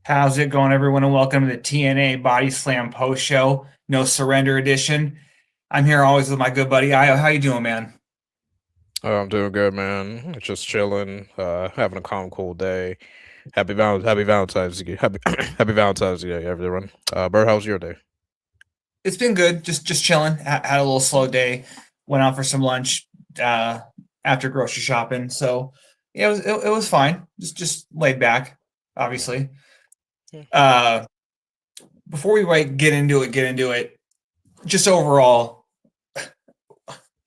How's it going, everyone? And welcome to the TNA Body Slam Post Show, No Surrender Edition. I'm here always with my good buddy Io. How you doing, man? Oh, I'm doing good, man. Just chilling, having a calm, cool day. Happy Valentine's Day. Happy Valentine's Day, everyone. Bert, how's your day? It's been good. Just chilling. Had a little slow day. Went out for some lunch uh, after grocery shopping. So yeah, it was fine. Just laid back, obviously. Yeah. Uh, Before we get into it. Just overall,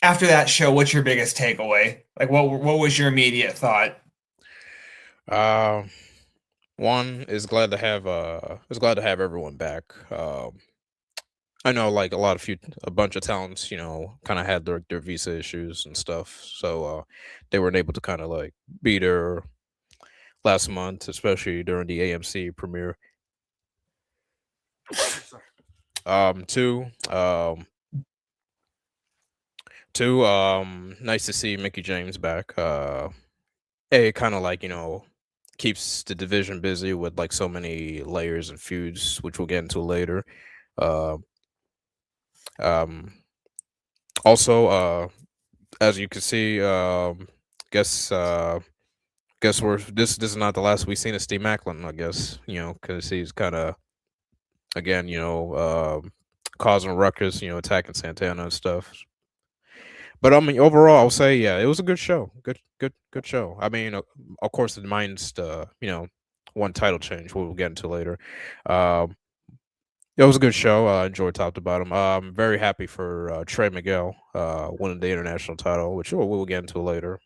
after that show, what's your biggest takeaway? Like, what was your immediate thought? Uh, One is glad to have everyone back. I know like a bunch of talents, kind of had their visa issues and stuff, so they weren't able to kind of like be there last month, especially during the AMC premiere. Two, nice to see Mickey James back. It kind of like keeps the division busy with like so many layers and feuds, which we'll get into later. Uh, um, Also, as you can see, guess guess we're this is not the last we've seen of Steve Macklin. I guess because he's kind of again causing ruckus, attacking Santana and stuff. But I mean, overall, I'll say yeah, it was a good show. Good show. I mean, of course, it minus the one title change we'll get into later. Um, it was a good show. I enjoyed top to bottom. I'm very happy for Trey Miguel winning the international title, which we'll get into later.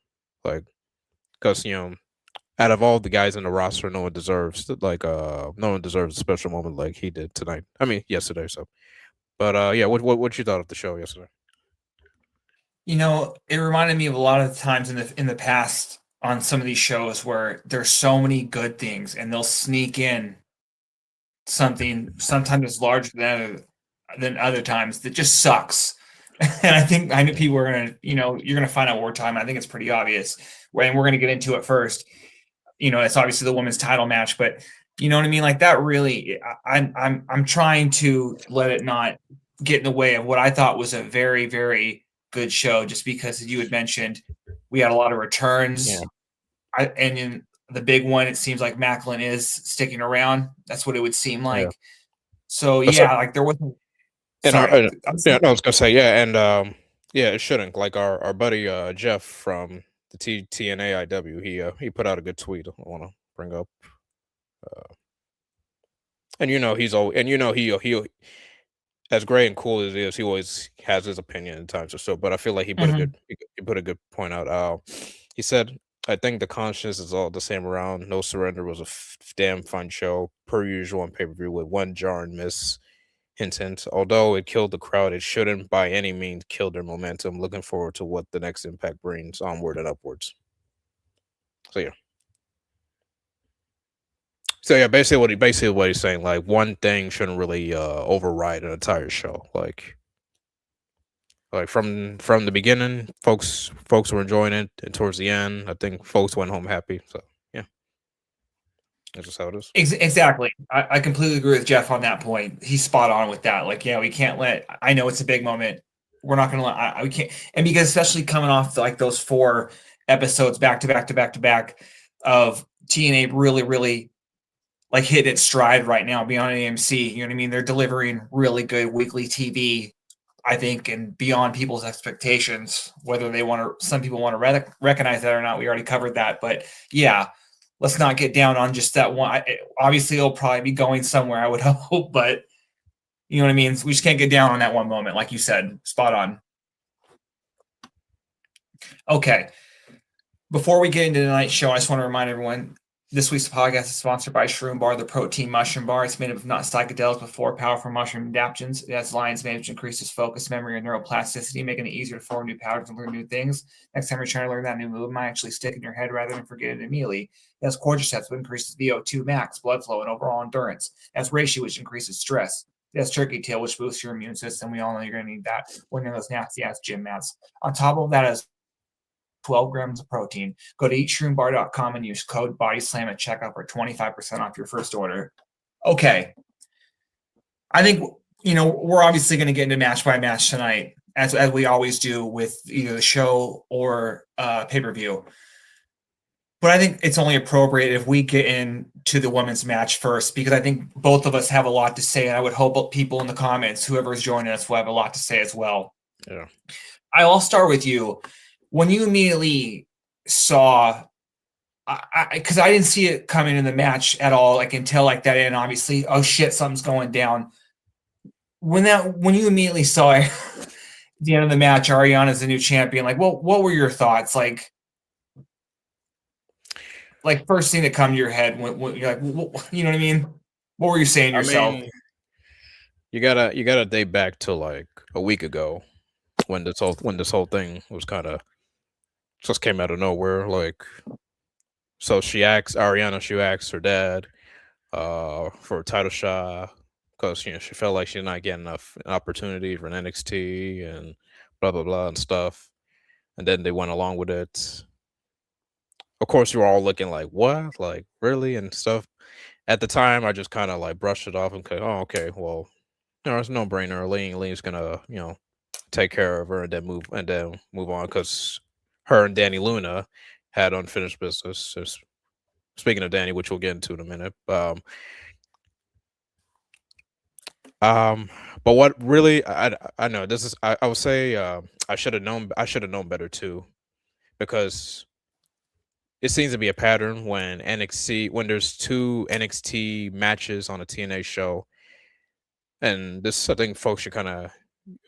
Like, because out of all the guys in the roster, no one deserves a special moment like he did tonight. I mean, yesterday. So, but yeah, what you thought of the show yesterday? It reminded me of a lot of the times in the past on some of these shows where there's so many good things and they'll sneak in something sometimes it's larger than other times that just sucks. And I know people are gonna, you're gonna find out what we're talking about. I think it's pretty obvious. And we're gonna get into it first. It's obviously the women's title match, but you know what I mean? Like that really I'm trying to let it not get in the way of what I thought was a very, very good show, just because as you had mentioned, we had a lot of Yeah, returns. And in the big one, it seems like Macklin is sticking around. That's what it would seem yeah. like. So But so, yeah, like there wasn't. and Sorry, yeah, no, I was gonna say yeah, and yeah, it shouldn't. Like our buddy Jeff from the TNA he put out a good tweet. I want to bring up, uh, and he's all and he as great and cool as he is, he always has his opinion at times or so. But I feel like Mhm. he put a good point out. He said, "I think the conscience is all the same around. No Surrender was a damn fun show, per usual on pay per view, with one jar and miss. Hint, hint. Although it killed the crowd, it shouldn't by any means kill their momentum. Looking forward to what the next impact brings onward and upwards." So yeah. So yeah, basically what he's saying, like one thing shouldn't really override an entire show. Like from the beginning, folks were enjoying it, and towards the end, I think folks went home happy. So yeah, that's just how it is. Exactly. I completely agree with Jeff on that point. He's spot on with that. Like, yeah, we can't let. I know it's a big moment. We're not going to let. We can't. And because especially coming off like those 4 episodes back to back to back to back of TNA really, really like hitting its stride right now beyond AMC. You know what I mean? They're delivering really good weekly TV, I think, and beyond people's expectations. Whether they want to, some people want to recognize that or not, we already covered that. But yeah, let's not get down on just that one. Obviously, it'll probably be going somewhere, I would hope, but you know what I mean? We just can't get down on that one moment, like you said. Spot on. Okay. Before we get into tonight's show, I just want to remind everyone this week's podcast is sponsored by Shroom Bar, the protein mushroom bar. It's made up of not psychedelics, but 4 powerful mushroom adaptogens. It has lion's mane, which increases focus, memory, and neuroplasticity, making it easier to form new patterns and learn new things. Next time you're trying to learn that new move, it might actually stick in your head rather than forget it immediately. It has cordyceps, which increases VO2 max, blood flow, and overall endurance. It has reishi, which increases stress. It has turkey tail, which boosts your immune system. We all know you're going to need that when you're in those nasty ass gym mats. On top of that, is 12 grams of protein. Go to eatshroombar.com and use code BODYSLAM at checkout for 25% off your first order. Okay. I think, we're obviously going to get into match by match tonight, as we always do with either the show or pay-per-view. But I think it's only appropriate if we get into the women's match first, because I think both of us have a lot to say, and I would hope people in the comments, whoever is joining us, will have a lot to say as well. Yeah. I'll start with you. When you immediately saw, because I didn't see it coming in the match at all, like until like that, and obviously, oh shit, something's going down. When you immediately saw at the end of the match, Arianna's the new champion, like, what were your thoughts? Like first thing that come to your head when you're like, you know what I mean? What were you saying to yourself? I mean, you gotta date back to like a week ago when this whole thing was kind of just came out of nowhere. Like, so Arianna asks her dad for a title shot because she felt like she's not getting enough opportunity for an NXT and blah blah blah and stuff, and then they went along with it. Of course, you were all looking like, what? Like, really? And stuff. At the time, I just kind of like brushed it off and go, oh, okay, well, it's no brainer. Lee's gonna, take care of her and then move on, because her and Danny Luna had unfinished business. So, speaking of Danny, which we'll get into in a minute. But what really, I know this is, I would say, I should have known better too, because it seems to be a pattern when there's two NXT matches on a TNA show, and this, I think folks should kind of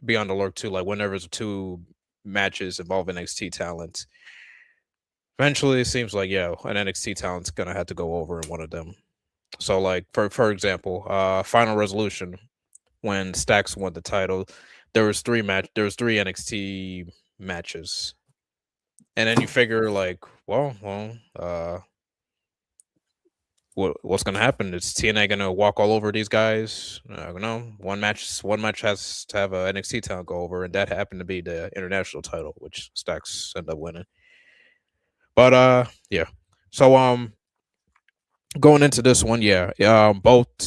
be on the alert too. Like, whenever there's two matches involving NXT talent, eventually it seems like an NXT talent's gonna have to go over in one of them. So, like for example, Final Resolution, when Stax won the title, there was three NXT matches. And then you figure like, what's gonna happen? Is TNA gonna walk all over these guys? No, one match has to have a NXT talent go over, and that happened to be the international title, which Stax ended up winning. But yeah. So going into this one, both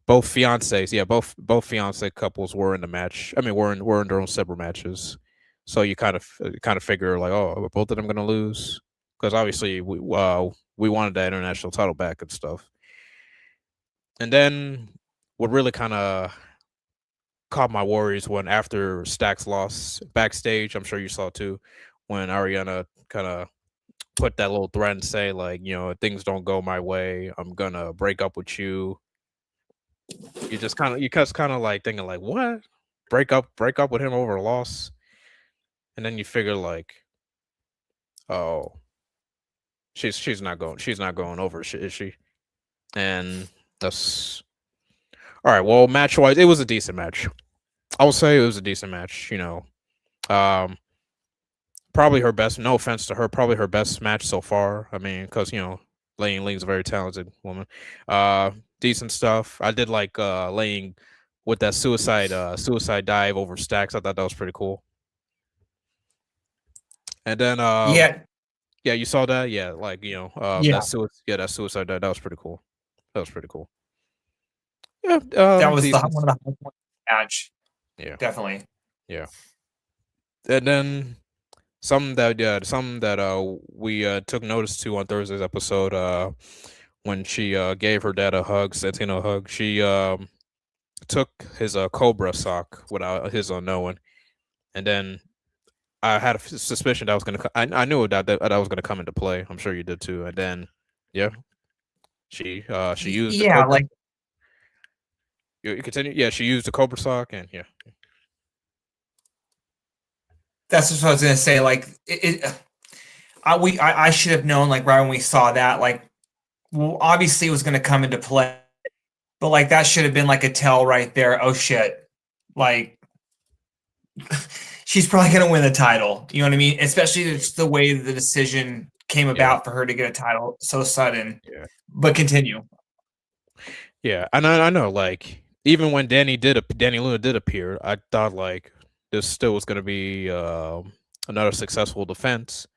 fiancés, both fiancé couples were in the match. I mean, were in their own separate matches. So you kind of figure like, oh, are both of them going to lose? Because obviously we wanted that international title back and stuff. And then what really kind of caught my worries when after Stax lost backstage, I'm sure you saw too, when Arianna kind of put that little threat and say like, if things don't go my way, I'm gonna break up with you. You just kind of like thinking like, what? Break up with him over a loss? And then you figure like, oh, she's not going over, is she? And that's all right. Well, match wise, it was a decent match. I would say it was a decent match. Probably her best. No offense to her, probably her best match so far. I mean, because Ying's a very talented woman. Decent stuff. I did like Ying with that suicide dive over Stax. I thought that was pretty cool. And then yeah, you saw that. Yeah, like that suicide dive. That was pretty cool. Yeah, that was one of the high points of the match. Yeah, definitely. Yeah, and then something that we took notice to on Thursday's episode, when she gave her dad a hug, Santana a hug, she took his Cobra sock without his knowing, and then I had a suspicion that was gonna. I knew that was gonna come into play. I'm sure you did too. And then, yeah, she used the Cobra. Like you continue. Yeah, she used the Cobra sock, and yeah. That's what I was gonna say. Like I should have known like right when we saw that. Like, well, obviously it was gonna come into play, but like that should have been like a tell right there. Oh shit! Like she's probably gonna win the title. You know what I mean? Especially it's the way the decision came about for her to get a title so sudden. Yeah. But continue. Yeah, and I know. Like even when Danny Luna did appear, I thought like this still was gonna be another successful defense.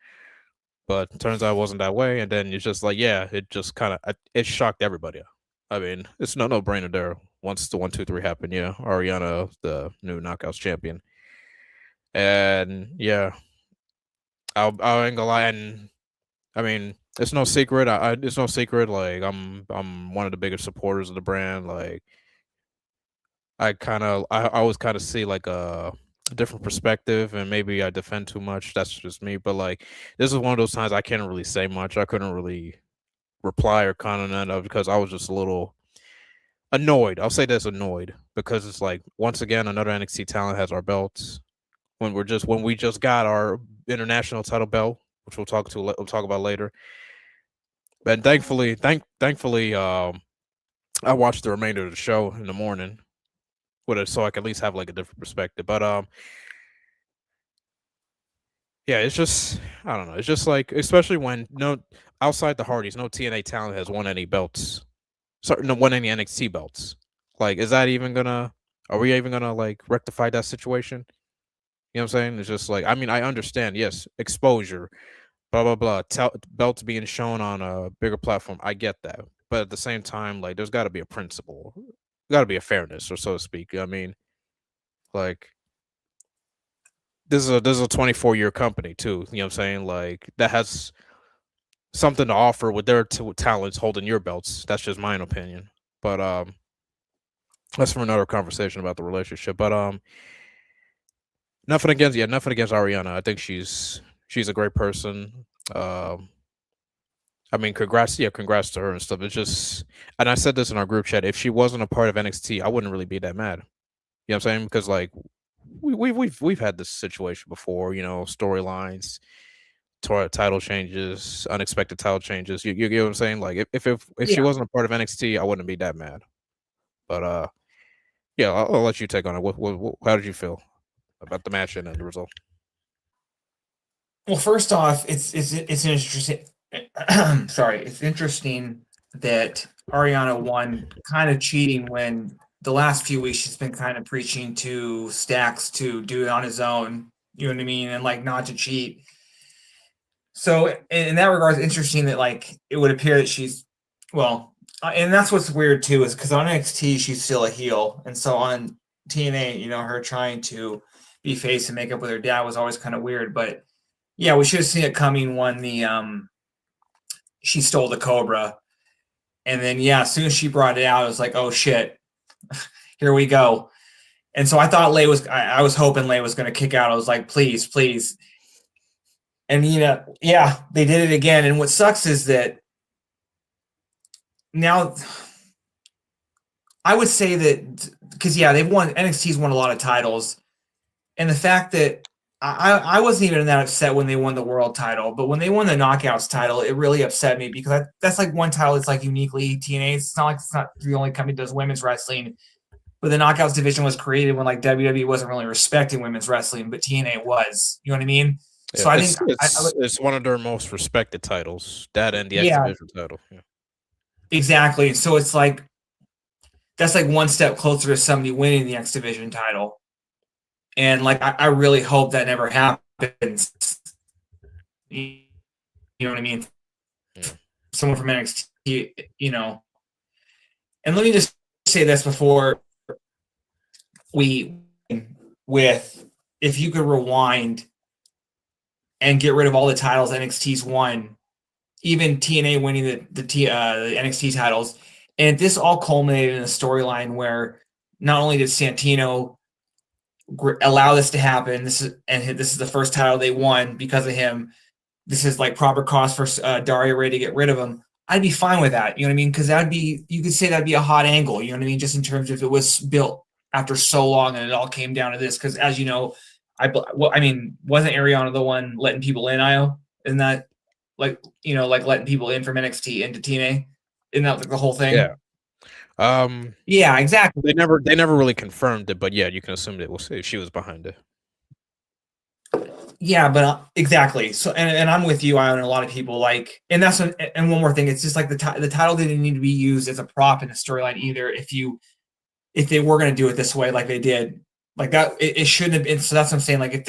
but turns out it wasn't that way. And then it's just like, yeah, it just kind of it shocked everybody. I mean, it's no brainer there. Once the 1, 2, 3 happened, yeah, Arianna, the new Knockouts champion, and yeah, I ain't gonna lie, and I mean, it's no secret. It's no secret. Like I'm one of the biggest supporters of the brand. Like I always kind of see like a different perspective, and maybe I defend too much. That's just me. But like this is one of those times I can't really say much. I couldn't really reply or comment on because I was just a little annoyed. I'll say this, annoyed, because it's like once again another NXT talent has our belts when we just got our international title belt, which we'll talk about later. And thankfully, I watched the remainder of the show in the morning with it, so I can at least have like a different perspective. But yeah, it's just I don't know. It's just like especially when no outside the Hardys, no TNA talent has won any belts. Sorry, no won any NXT belts. Like, is that even gonna? Are we even gonna like rectify that situation? You know what I'm saying? It's just like I mean I understand. Yes, exposure, blah blah blah. Belts being shown on a bigger platform. I get that, but at the same time, like there's got to be a principle, got to be a fairness, or so to speak. I mean, like this is a 24-year company too. You know what I'm saying? Like that has something to offer with their talents holding your belts. That's just my opinion. But that's for another conversation about the relationship. But nothing against Ariana. I think she's a great person. I mean, congrats to her and stuff. It's just, and I said this in our group chat. If she wasn't a part of NXT, I wouldn't really be that mad. You know what I'm saying? Because like we've had this situation before. You know, storylines, title changes, unexpected title changes. You get what I'm saying? Like if she Yeah. wasn't a part of NXT, I wouldn't be that mad. But yeah, I'll let you take on it. How did you feel about the match and the result? Well, first off, it's interesting. Sorry, it's interesting that Ariana won, kind of cheating when the last few weeks she's been kind of preaching to Stacks to do it on his own. You know what I mean, and like not to cheat. So in that regard, it's interesting that like it would appear that she's well, and that's what's weird too is because on NXT she's still a heel, and so on TNA, you know, her trying to be face and make up with her dad was always kind of weird, but yeah, we should have seen it coming when the she stole the Cobra. And then yeah, as soon as she brought it out, it was like, oh shit, here we go. And so I thought I was hoping Lay was gonna kick out. I was like, please, please. And you know, yeah, they did it again. And what sucks is that now I would say that because yeah, they've won NXT's won a lot of titles. And the fact that I wasn't even that upset when they won the world title, but when they won the Knockouts title, it really upset me because that's like one title that's like uniquely TNA. It's not like it's not the only company that does women's wrestling, but the Knockouts division was created when like WWE wasn't really respecting women's wrestling, but TNA was. You know what I mean? Yeah, So I think it's one of their most respected titles. That and the X yeah, Division title. Yeah. exactly. So it's like that's like one step closer to somebody winning the X Division title. And like I really hope that never happens. You know what I mean? Yeah. Someone from NXT, you know. And let me just say this before we with if you could rewind and get rid of all the titles NXT's won, even TNA winning the NXT titles, and this all culminated in a storyline where not only did Santino allow this to happen, this is the first title they won because of him. This is like proper cause for Daria Ray to get rid of him. I'd be fine with that. You know what I mean? Because you could say that'd be a hot angle. You know what I mean? Just in terms of it was built after so long and it all came down to this. Because as you know, wasn't Arianna the one letting people in? Isn't that like like letting people in from NXT into TNA? Isn't that like the whole thing? Yeah. Yeah, exactly. They never really confirmed it, but yeah, you can assume that she was behind it. Yeah, but exactly. So, and I'm with you, I own a lot of people like, and that's and one more thing, it's just like the title didn't need to be used as a prop in the storyline either. If they were going to do it this way, like they did, like that, it shouldn't have been. So that's what I'm saying. Like if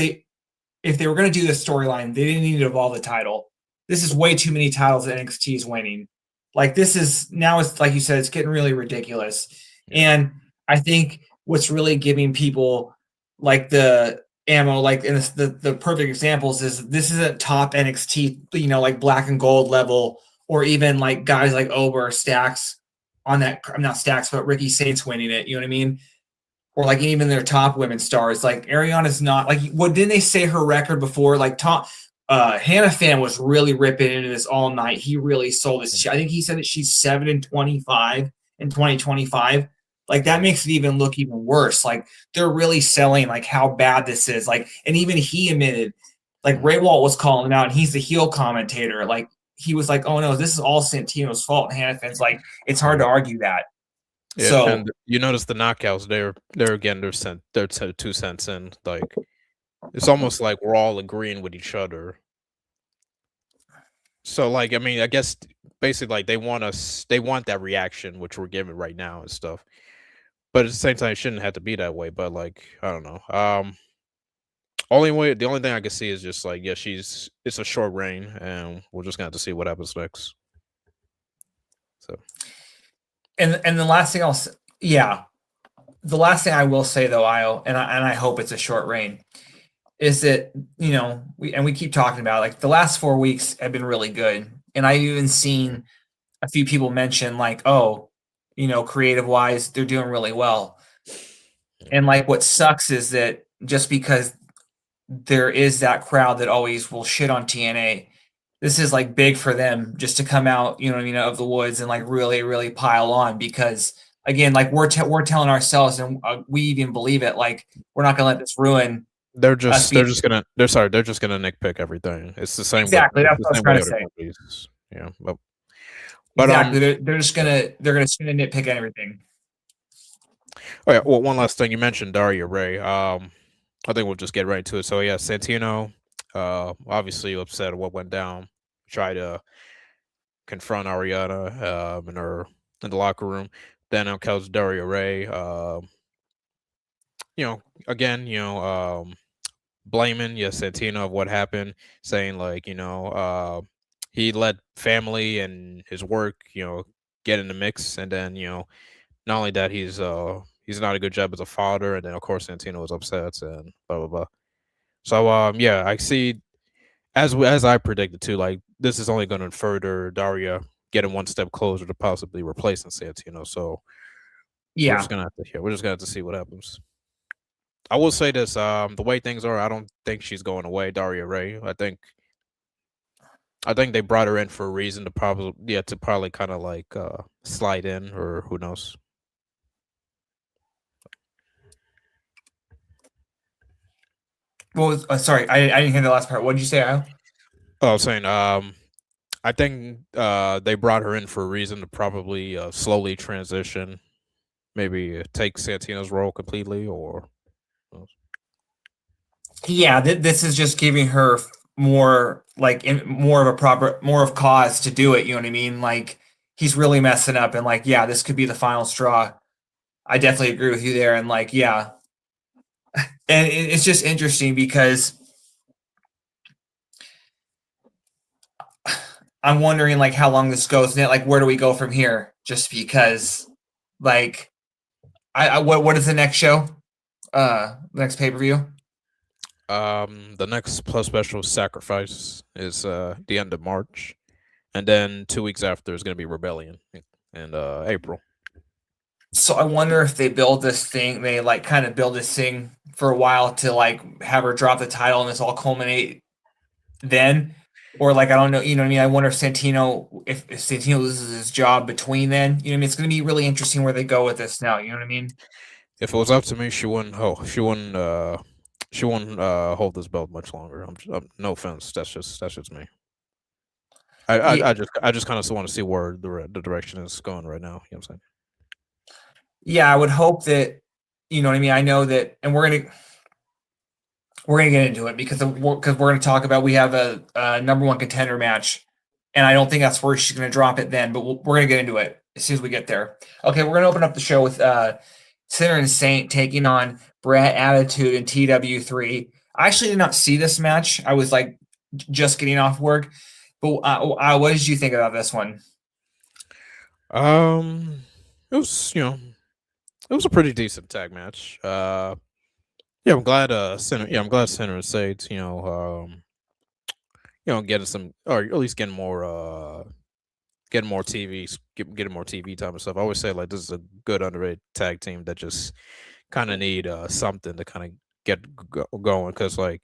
they were going to do this storyline, they didn't need to evolve the title. this is way too many titles that NXT is winning. Like this is now it's like you said, it's getting really ridiculous. And I think what's really giving people like the ammo, like in the perfect examples is this isn't top NXT, like black and gold level, or even like guys like Ober or Stacks on that. I'm not Stacks, but Ricky Saints winning it. You know what I mean? Or like even their top women stars. Like Arianna's not like what didn't they say her record before? Like top Hannah Fan was really ripping into this all night. He really sold this. I think he said that she's 7-25 in 2025. Like that makes it even look even worse. Like they're really selling like how bad this is. Like, and even he admitted, like Ray Walt was calling him out, and he's the heel commentator. Like he was like, "Oh no, this is all Santino's fault." And Hannah Fan's like, "It's hard to argue that." Yeah, so and you notice the knockouts. They're again they're 2 cents in. Like it's almost like we're all agreeing with each other. So like I mean I guess basically like they want that reaction which we're giving right now and stuff. But at the same time, it shouldn't have to be that way. But like I don't know. The only thing I can see is just like it's a short reign, and we're just gonna have to see what happens next. So. And the last thing the last thing I will say though, Io, and I hope it's a short reign, is that we keep talking about like the last 4 weeks have been really good, and I've even seen a few people mention like, oh, creative wise, they're doing really well, and like what sucks is that just because there is that crowd that always will shit on TNA. This is like big for them just to come out, of the woods and like really, really pile on because again, like we're telling ourselves and we even believe it. Like we're not gonna let this ruin. They're just gonna nitpick everything. It's the same. Exactly, that's what I was trying to say. Companies. Yeah, but exactly, they're just gonna nitpick everything. Oh yeah. Well, one last thing you mentioned, Daria Ray. I think we'll just get right into it. So yeah, Santino, obviously upset at what went down. Try to confront Arianna in the locker room. Then on couch Daria Ray. Again, blaming Santino of what happened, saying like he let family and his work get in the mix, and then not only that he's not a good job as a father, and then of course Santino was upset and blah blah blah. So I see as I predicted too, like this is only going to further Daria getting one step closer to possibly replacing Santino. So we're just gonna have to see what happens. I will say this: the way things are, I don't think she's going away, Daria Ray. I think they brought her in for a reason to probably kind of like slide in, or who knows. Well, sorry, I didn't hear the last part. What did you say, Al? Oh, I was saying, I think they brought her in for a reason to probably slowly transition, maybe take Santino's role completely, or. Yeah, this is just giving her more more of cause to do it. You know what I mean? Like he's really messing up, and like this could be the final straw. I definitely agree with you there, and like and it's just interesting because I'm wondering like how long this goes, and like where do we go from here? Just because, like, what is the next show? The next pay-per-view? The next Plus Special Sacrifice is the end of March, and then 2 weeks after is going to be Rebellion in April. So I wonder if they build this thing, they like kind of build this thing for a while to like have her drop the title and this all culminate then, or like I don't know, you know what I mean? I wonder if Santino loses his job between then, you know what I mean? It's going to be really interesting where they go with this now. You know what I mean? If it was up to me, she wouldn't hold this belt much longer. No offense, that's just me. I just kind of want to see where the direction is going right now. You know what I'm saying? Yeah, I would hope that, you know what I mean? I know that, and we're gonna get into it because we're gonna talk about, we have a number one contender match, and I don't think that's where she's gonna drop it then, but we're gonna get into it as soon as we get there. Okay, we're gonna open up the show with Sinner and Saint taking on Brat Attitude and TW3. I actually did not see this match. I was like just getting off work, But what did you think about this one? It was it was a pretty decent tag match. Yeah, I'm glad I'm glad Center and Sage getting some, or at least getting more TV, getting more TV time and stuff. I always say like this is a good underrated tag team that just kind of need something to kind of get going, because like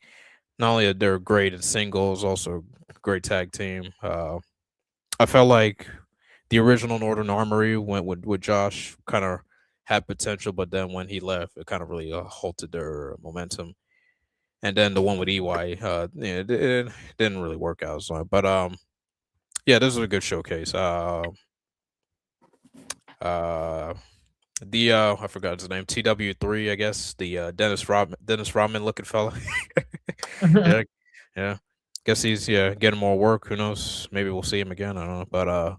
not only are they great in singles, also a great tag team. I felt like the original Northern Armory went with Josh kind of had potential, but then when he left, it kind of really halted their momentum. And then the one with EY, it didn't really work out. So, but yeah, this was a good showcase. Uh, the I forgot his name, TW3, I guess, the Dennis Rodman looking fella. Yeah, yeah. Guess he's getting more work. Who knows? Maybe we'll see him again. I don't know, but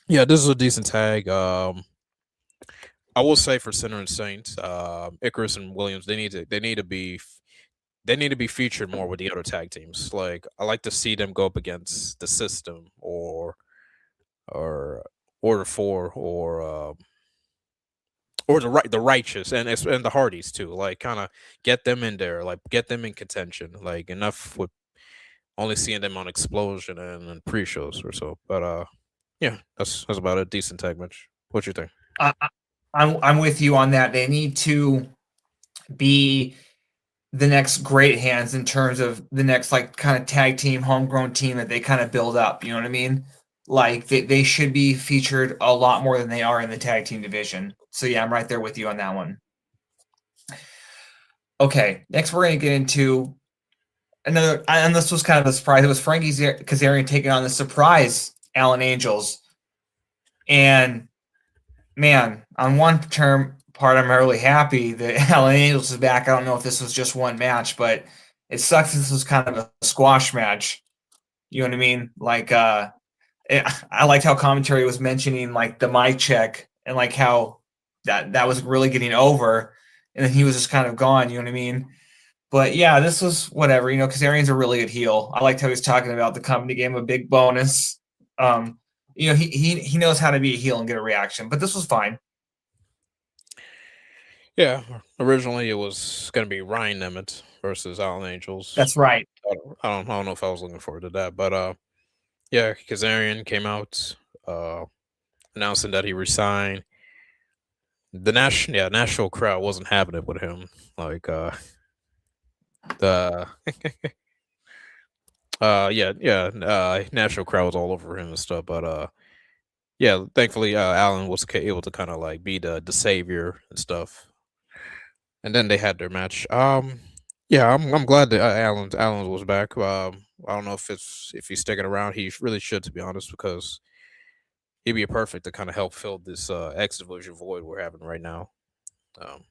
yeah, this is a decent tag. I will say for Center and Saints, Icarus and Williams, they need to be featured more with the other tag teams. Like I like to see them go up against the System or Order Four or the Righteous and the Hardys too. Like kind of get them in there, like get them in contention. Like enough with only seeing them on Explosion and pre-shows or so. But yeah, that's about a decent tag match. What you think? I, I'm with you on that. They need to be the next great hands in terms of the next like kind of tag team, homegrown team that they kind of build up. You know what I mean? Like they should be featured a lot more than they are in the tag team division. So yeah, I'm right there with you on that one. Okay, next we're gonna get into another, and this was kind of a surprise. It was Frankie Kazarian taking on the surprise Allen Angels, and man, on one term part, I'm really happy that Allen Angels is back. I don't know if this was just one match, but it sucks. This was kind of a squash match. You know what I mean? Like, I liked how commentary was mentioning like the mic check and like how that was really getting over, and then he was just kind of gone. You know what I mean? But yeah, this was whatever. You know, because Arian's a really good heel. I liked how he was talking about the company gave him a big bonus. You know, he knows how to be a heel and get a reaction. But this was fine. Yeah, originally it was gonna be Ryan Nemeth versus Allen Angels. That's right. I don't know if I was looking forward to that, but yeah, Kazarian came out announcing that he resigned. The national crowd wasn't having it with him. Like the national crowd was all over him and stuff. But yeah, thankfully Allen was able to kind of like be the savior and stuff. And then they had their match. Yeah, I'm glad that Allen was back. I don't know if he's sticking around. He really should, to be honest, because he'd be perfect to kind of help fill this X Division void we're having right now. Um,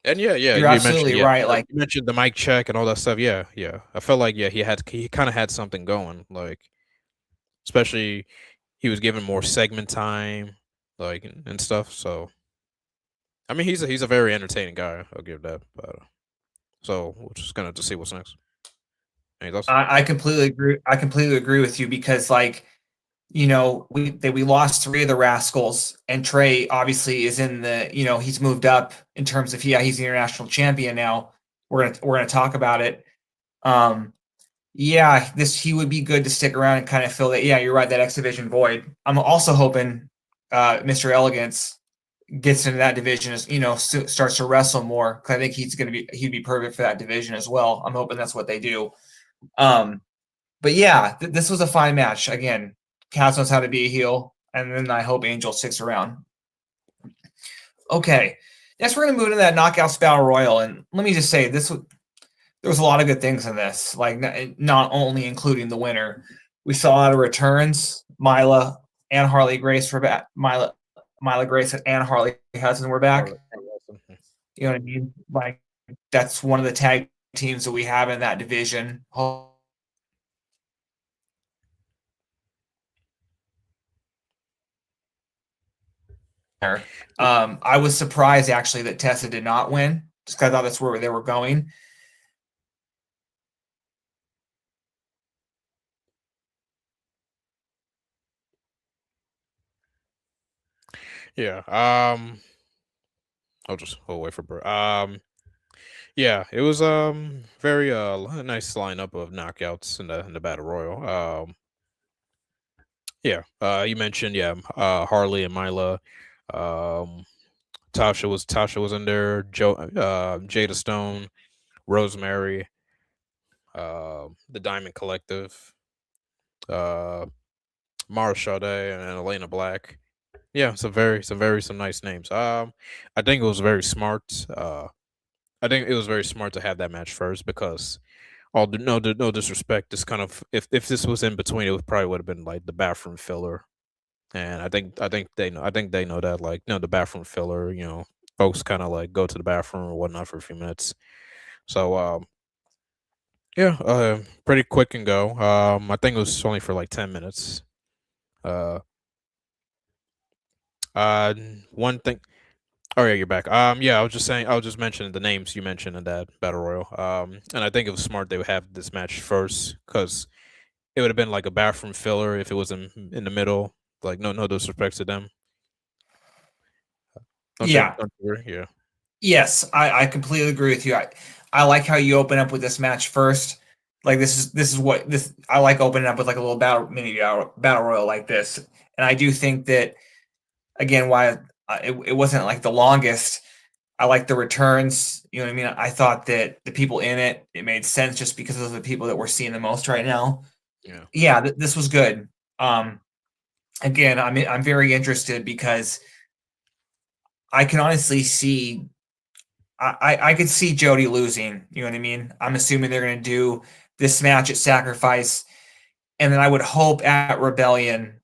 and yeah, You're absolutely right. Like, you mentioned the mic check and all that stuff. Yeah, yeah. I felt like he kind of had something going, like especially he was given more segment time, like and stuff. So I mean, he's a very entertaining guy. I'll give that. But so we're just gonna have to see what's next. Any thoughts? I completely agree. I completely agree with you because, like, you know, we lost three of the Rascals, and Trey obviously is in the. You know, he's moved up in terms of he's the international champion now. We're gonna talk about it. Um, yeah, he would be good to stick around and kind of fill that. Yeah, you're right. That X Division void. I'm also hoping Mr. Elegance gets into that division, as you know, starts to wrestle more, because I think he'd be perfect for that division as well. I'm hoping that's what they do. But yeah, this was a fine match. Again, Kaz knows how to be a heel, and then I hope Angel sticks around. Okay, next we're gonna move into that Knockouts Battle Royal, and let me just say there was a lot of good things in this. Like not only including the winner, we saw a lot of returns. Mila and Harley Grace were back. Mila Grace and Harley Hudson were back. You know what I mean? Like that's one of the tag teams that we have in that division. I was surprised actually that Tessa did not win, just because I thought that's where they were going. Yeah. I'll wait for yeah, it was very nice lineup of knockouts in the battle royal. Yeah. You mentioned Harley and Mila. Um, Tasha was in there. Jada Stone, Rosemary, the Diamond Collective, uh, Mara Sade, and Elena Black. Yeah, some nice names. I think it was very smart. I think it was very smart to have that match first because no disrespect, this kind of if this was in between, it would probably would have been like the bathroom filler. And I think they know that, like, the bathroom filler, folks kind of like go to the bathroom or whatnot for a few minutes. So yeah, pretty quick and go. I think it was only for like 10 minutes. Uh, uh, one thing. Oh yeah, you're back. Yeah, I was just saying. I was just mentioning the names you mentioned in that battle royal. And I think it was smart they would have this match first because it would have been like a bathroom filler if it was in the middle. Like, no disrespect to them. Yeah. Don't you agree? Yeah. Yes, I completely agree with you. I like how you open up with this match first. Like this is what this I like opening up with like a little battle royal like this. And I do think that again why it wasn't like the longest. I like the returns. You know what I mean? I thought that the people in it made sense just because of the people that we're seeing the most right now. Yeah. Yeah, this was good. Um, Again, I'm very interested because I can honestly see I could see Jody losing. You know what I mean? I'm assuming they're going to do this match at Sacrifice, and then I would hope at Rebellion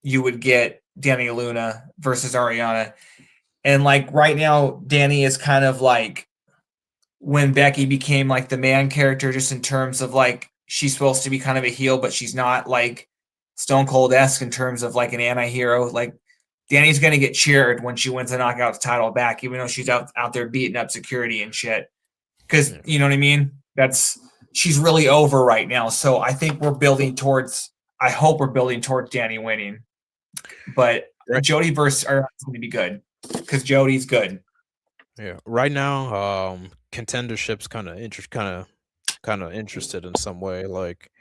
you would get Danny Luna versus Arianna. And like right now, Danny is kind of like when Becky became like the man character, just in terms of like she's supposed to be kind of a heel, but she's not like Stone Cold esque in terms of like an anti hero. Like Danny's gonna get cheered when she wins the Knockouts title back, even though she's out there beating up security and shit. Because Yeah. you know what I mean. That's she's really over right now. So I think we're building towards. I hope we're building towards Danny winning. But Right. Jody versus are going to be good because Jody's good. Yeah. Right now, contendership's kind of interested in some way. Like,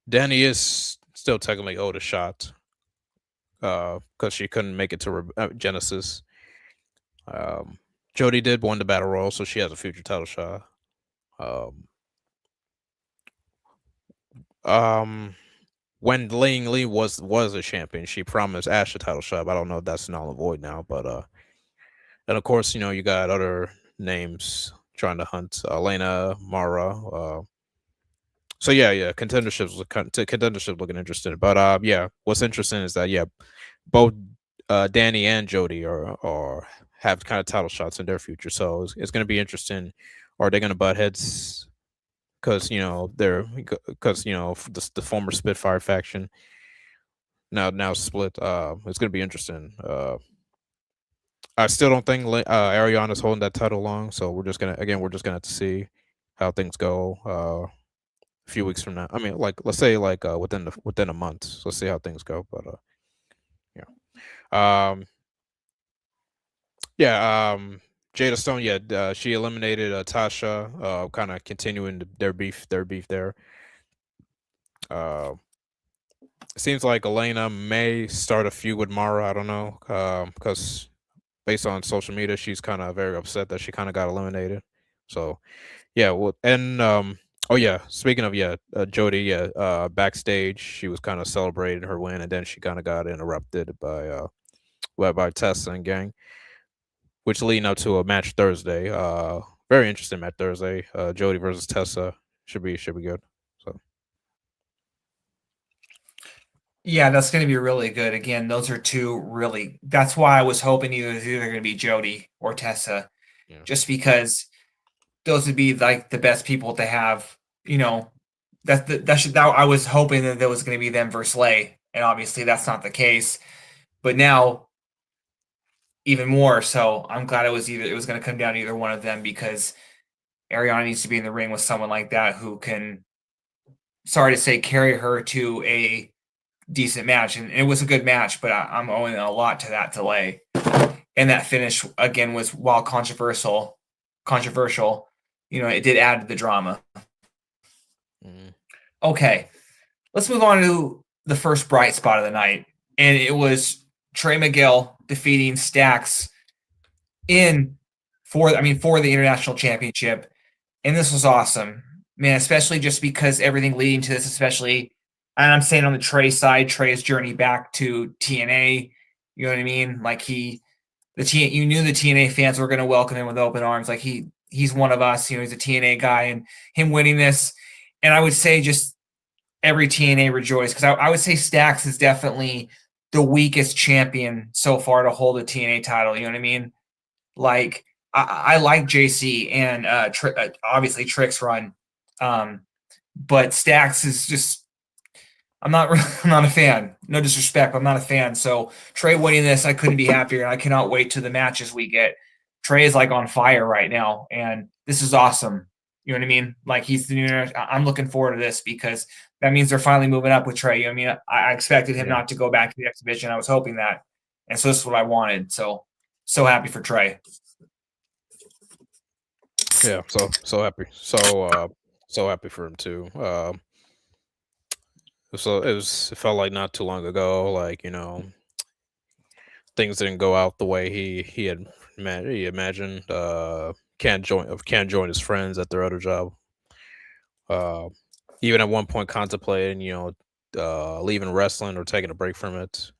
Danny is still technically owed a shot, because she couldn't make it to Genesis. Um, Jody did won the battle royal, so she has a future title shot. Um, um, when Ling Lee was a champion, she promised Ash a title shot. But I don't know if that's null and void now. But and of course, you got other names trying to hunt Elena, Mara. So yeah, contendership looking interesting. But yeah, what's interesting is that both Danny and Jody are have kind of title shots in their future. So it's going to be interesting. Are they going to butt heads? Because the former Spitfire faction now split. It's going to be interesting. I still don't think Ariana's holding that title long. So we're just gonna have to see how things go. A few weeks from now. I mean, like, let's say like within a month. So let's see how things go. But yeah. Yeah, Jada Stone, yeah, she eliminated Tasha, kind of continuing their beef there. Uh, Seems like Elena may start a feud with Mara. I don't know, because based on social media, she's kind of very upset that she kind of got eliminated. So yeah, well, and oh yeah, speaking of Jody, backstage she was kind of celebrating her win, and then she kind of got interrupted by Tessa and gang, which leading up to a match Thursday. Very interesting match Thursday. Jody versus Tessa should be good. So Yeah, that's going to be really good. Again, those are two really. That's why I was hoping it was either going to be Jody or Tessa, yeah, just because those would be like the best people to have. You know, that I was hoping that was going to be them versus Lay, and obviously that's not the case. But now even more so, I'm glad it was going to come down to either one of them because Ariana needs to be in the ring with someone like that who can, sorry to say, carry her to a decent match, and it was a good match, but I'm owing a lot to that delay. And that finish again was, while controversial, it did add to the drama. Okay, let's move on to the first bright spot of the night, and it was Trey Miguel defeating Stacks for the international championship, and this was awesome, man. Especially just because everything leading to this, especially, and I'm saying on the Trey side, Trey's journey back to TNA. You know what I mean? Like you knew the TNA fans were going to welcome him with open arms. Like he's one of us. He's a TNA guy, and him winning this, and I would say just every TNA rejoiced, because I would say Stacks is definitely the weakest champion so far to hold a TNA title. You know what I mean? Like I like JC and obviously Trick's run, but Stacks is just, I'm not a fan. No disrespect, I'm not a fan. So Trey winning this, I couldn't be happier, and I cannot wait to the matches we get. Trey is like on fire right now, and this is awesome. You know what I mean? Like he's the new. I'm looking forward to this, because that means they're finally moving up with Trey. You know what I mean? I expected him not to go back to the exhibition. I was hoping that, and so this is what I wanted. So happy for Trey. Yeah, so happy, so happy for him too. So it felt like not too long ago, like things didn't go out the way he imagined. Can't join his friends at their other job. Even at one point contemplating, leaving wrestling or taking a break from it.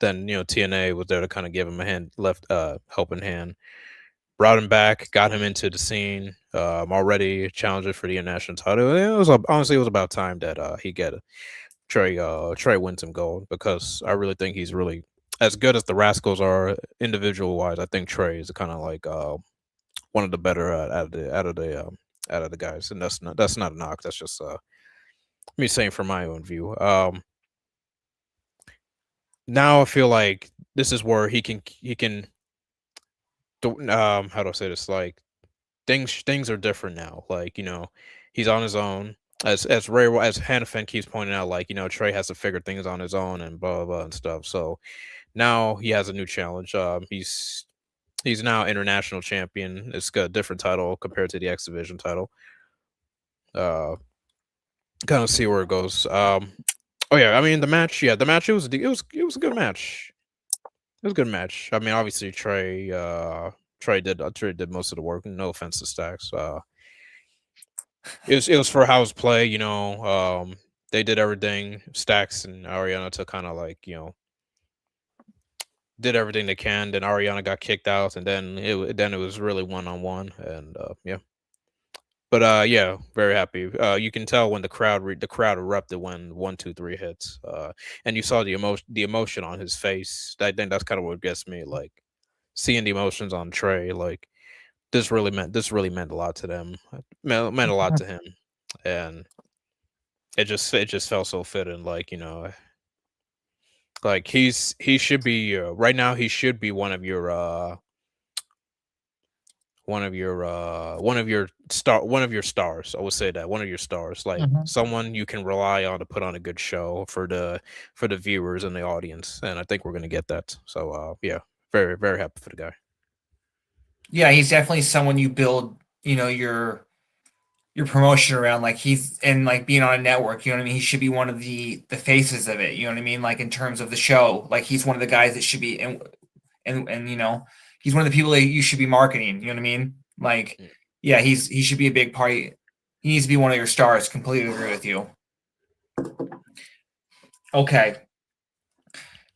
Then TNA was there to kind of give him a helping hand. Brought him back, got him into the scene. Already challenging for the international title. It was about time that he get Trey wins some gold, because I really think he's really, as good as the Rascals are individual wise. I think Trey is kind of like one of the better out of the guys, and that's not a knock. That's just me saying from my own view. Now I feel like this is where he can how do I say this? Like things are different now. Like he's on his own. As Hannafin keeps pointing out, like Trey has to figure things on his own and blah blah, blah and stuff. So now he has a new challenge. He's now international champion. It's got a different title compared to the X Division title. Kind of see where it goes. Oh yeah, I mean the match. Yeah, the match. It was a good match. It was a good match. I mean, obviously Trey did most of the work. No offense to Stacks. It was for house play. They did everything. Stacks and Arianna to kind of like did everything they can. Then Arianna got kicked out, and then it was really 1-on-1, and yeah. But yeah, very happy. You can tell when the crowd erupted when 1, 2, 3 hits, and you saw the emotion on his face. I think that's kind of what gets me, like seeing the emotions on Trey. Like this really meant a lot to them. Meant a lot to him, and it just felt so fitting. Like he should be right now. He should be one of your stars. I would say that one of your stars, like someone you can rely on to put on a good show for the viewers and the audience. And I think we're gonna get that. So yeah, very very happy for the guy. Yeah, he's definitely someone you build, your promotion around. Like he's, and like being on a network, you know what I mean? He should be one of the faces of it, you know what I mean? Like in terms of the show, like he's one of the guys that should be, and he's one of the people that you should be marketing, you know what I mean? Like, yeah, he should be a big part. He needs to be one of your stars. Completely agree with you. Okay.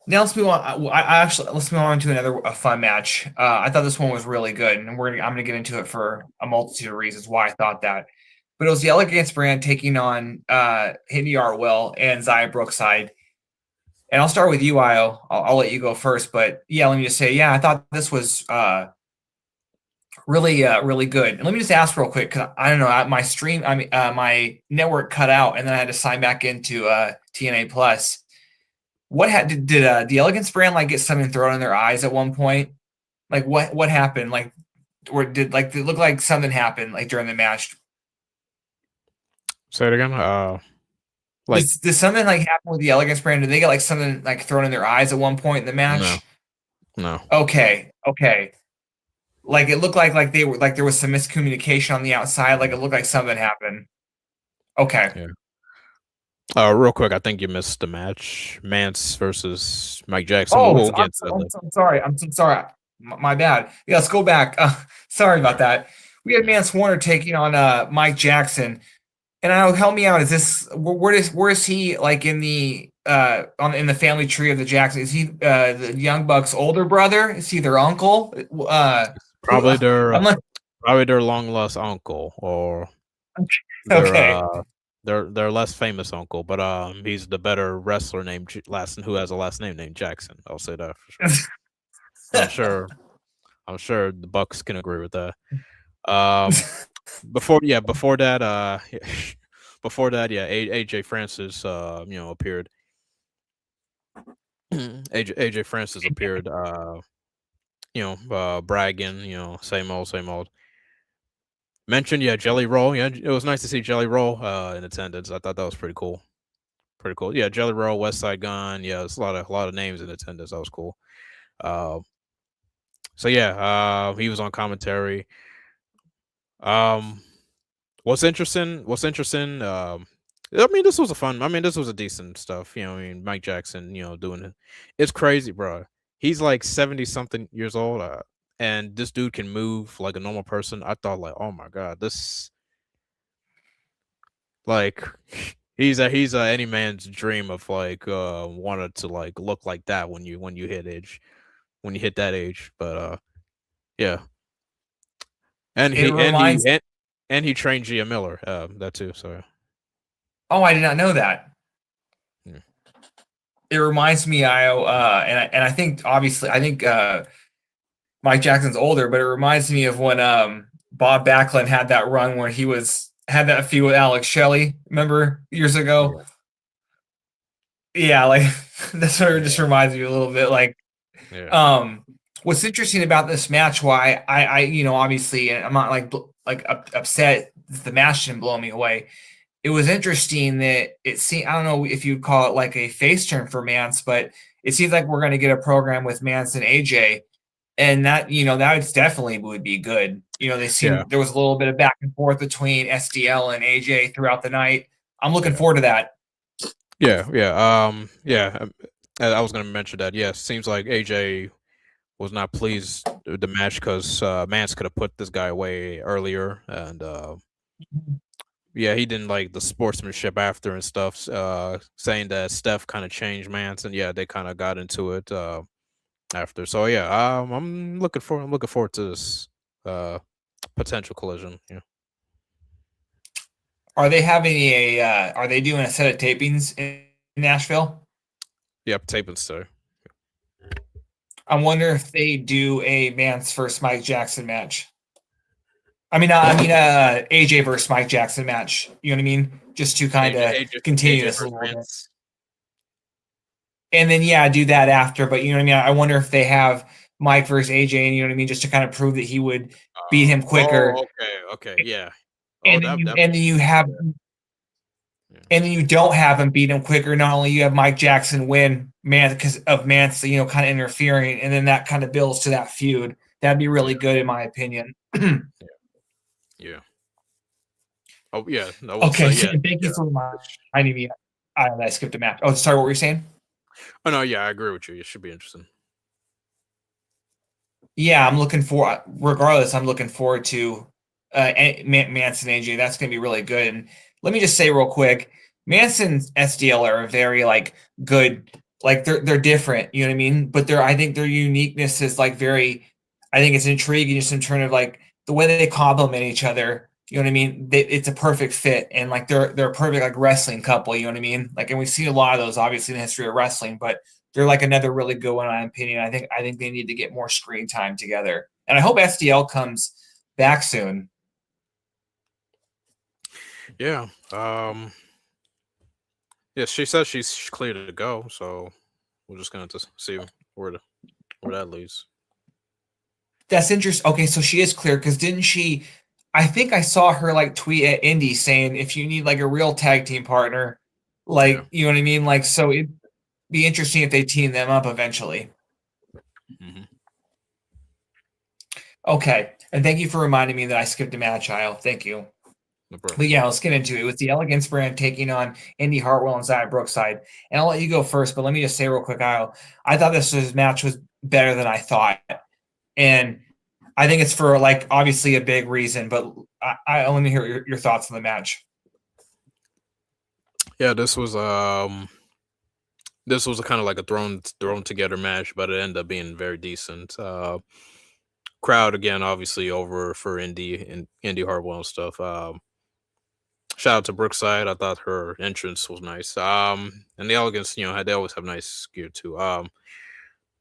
Now let's move on. Let's move on to a fun match. I thought this one was really good, and I'm gonna get into it for a multitude of reasons why I thought that. But it was the Elegance brand taking on Indi Hartwell and Zaya Brookside. And I'll start with you, Io. I'll let you go first. But yeah, let me just say, yeah, I thought this was really, really good. And let me just ask real quick, because I don't know, my stream, my network cut out, and then I had to sign back into TNA Plus. What did the Elegance brand like get something thrown in their eyes at one point? Like what happened? Like, or did it look like something happened like during the match? Say it again. Like Does something like happen with the Elegance brand? Did they get like something like thrown in their eyes at one point in the no, match? no. Okay. Like it looked like they were like there was some miscommunication on the outside. Like it looked like something happened. Okay. Yeah. Real quick, I think you missed the match. Mance versus Mike Jackson. Oh, We'll get into that later. I'm sorry. I'm so sorry. My bad. Yeah, let's go back. Sorry about that. We had Mance Warner taking on Mike Jackson. And I know, help me out. Is this where is he like in the in the family tree of the Jackson? Is he the Young Bucks' older brother? Is he their uncle? Who, Probably their I'm like, probably their long lost uncle or their okay. their less famous uncle, but he's the better wrestler named who has a last name named Jackson. I'll say that for sure. I'm sure I'm sure the Bucks can agree with that. Um before that before that, yeah, AJ Francis appeared. AJ Francis appeared bragging, same old, same old. Mentioned, yeah, Jelly Roll. Yeah, it was nice to see Jelly Roll in attendance. I thought that was pretty cool. Pretty cool. Yeah, Jelly Roll, West Side Gun. Yeah, there's a lot of names in attendance. That was cool. Uh, so yeah, he was on commentary. Um, what's interesting? I mean, this was a fun. I mean, this was a decent stuff. I mean, Mike Jackson, doing it. It's crazy, bro. He's like 70 something years old, and this dude can move like a normal person. I thought, like, oh my god, this like he's any man's dream of like wanted to like look like that when you hit that age. But yeah, and It he and he reminds. and he trained Gia Miller, that too. So Oh, I did not know that. yeah. It reminds me, and I think obviously I think Mike Jackson's older, but it reminds me of when Bob Backlund had that run where he had that feud with Alex Shelley. Remember years ago? Yeah. Yeah, like that's what it just Yeah. reminds me a little bit. Like, Yeah. what's interesting about this match? Why obviously I'm not upset that the match didn't blow me away. It was interesting that it seemed, I don't know if you'd call it like a face turn for Mance, but it seems like we're going to get a program with Mance and AJ, and that that definitely would be good. They Yeah. seemed there was a little bit of back and forth between SDL and AJ throughout the night. I'm looking Yeah. forward to that. I was gonna mention that. Yeah, seems like AJ was not pleased with the match because Mance could have put this guy away earlier, and yeah, he didn't like the sportsmanship after and stuff, saying that Steph kind of changed Mance, and yeah, they kind of got into it after. So yeah, I'm looking forward to this potential collision. Yeah. Are they having are they doing a set of tapings in Nashville? Yep, tape and so. I wonder if they do a Mance versus Mike Jackson match. AJ versus Mike Jackson match. You know what I mean? Just to kind of continue this a little bit. And then do that after. But you know what I mean? I wonder if they have Mike versus AJ, and you know what I mean, just to kind of prove that he would beat him quicker. Oh, okay, yeah. And then you have. Yeah. And then you don't have him beat him quicker. Not only you have Mike Jackson win because of Mance, kind of interfering, and then that kind of builds to that feud. That'd be really good in my opinion. Yeah. Oh yeah. Okay, thank you for reminding me. I skipped a match. Oh, sorry, what were you saying? Oh no, yeah, I agree with you. It should be interesting. Yeah, I'm looking for. Regardless, I'm looking forward to Mance and AJ. That's going to be really good. And let me just say real quick, Mance and SDL are very good. Like they're different. You know what I mean? But I think their uniqueness is very. I think it's intriguing just in terms of the way they complement each other. You know what I mean? It's a perfect fit, and they're a perfect wrestling couple. You know what I mean? And we've seen a lot of those obviously in the history of wrestling, but they're another really good one in my opinion. I think they need to get more screen time together, and I hope SDL comes back soon. Yeah. Yeah, she says she's clear to go, so we're just gonna have to see where that leads. That's interesting. Okay, so she is clear because didn't she? I think I saw her tweet at Indi saying if you need a real tag team partner, Yeah. Like, you know what I mean? Like, so it'd be interesting if they team them up eventually. Mm-hmm. Okay. And thank you for reminding me that I skipped a match, Isle. Thank you. No problem. But yeah, let's get into it. With the Elegance brand taking on Indi, Hartwell, and Zaya Brookside. And I'll let you go first, but let me just say real quick, Isle, I thought match was better than I thought. And I think it's for like obviously a big reason, but I let me hear your thoughts on the match. Yeah, this was a kind of like a thrown together match, but it ended up being very decent. Crowd again, obviously over for Indi Hartwell and stuff. Shout out to Brookside. I thought her entrance was nice. And the Elegance, they always have nice gear too.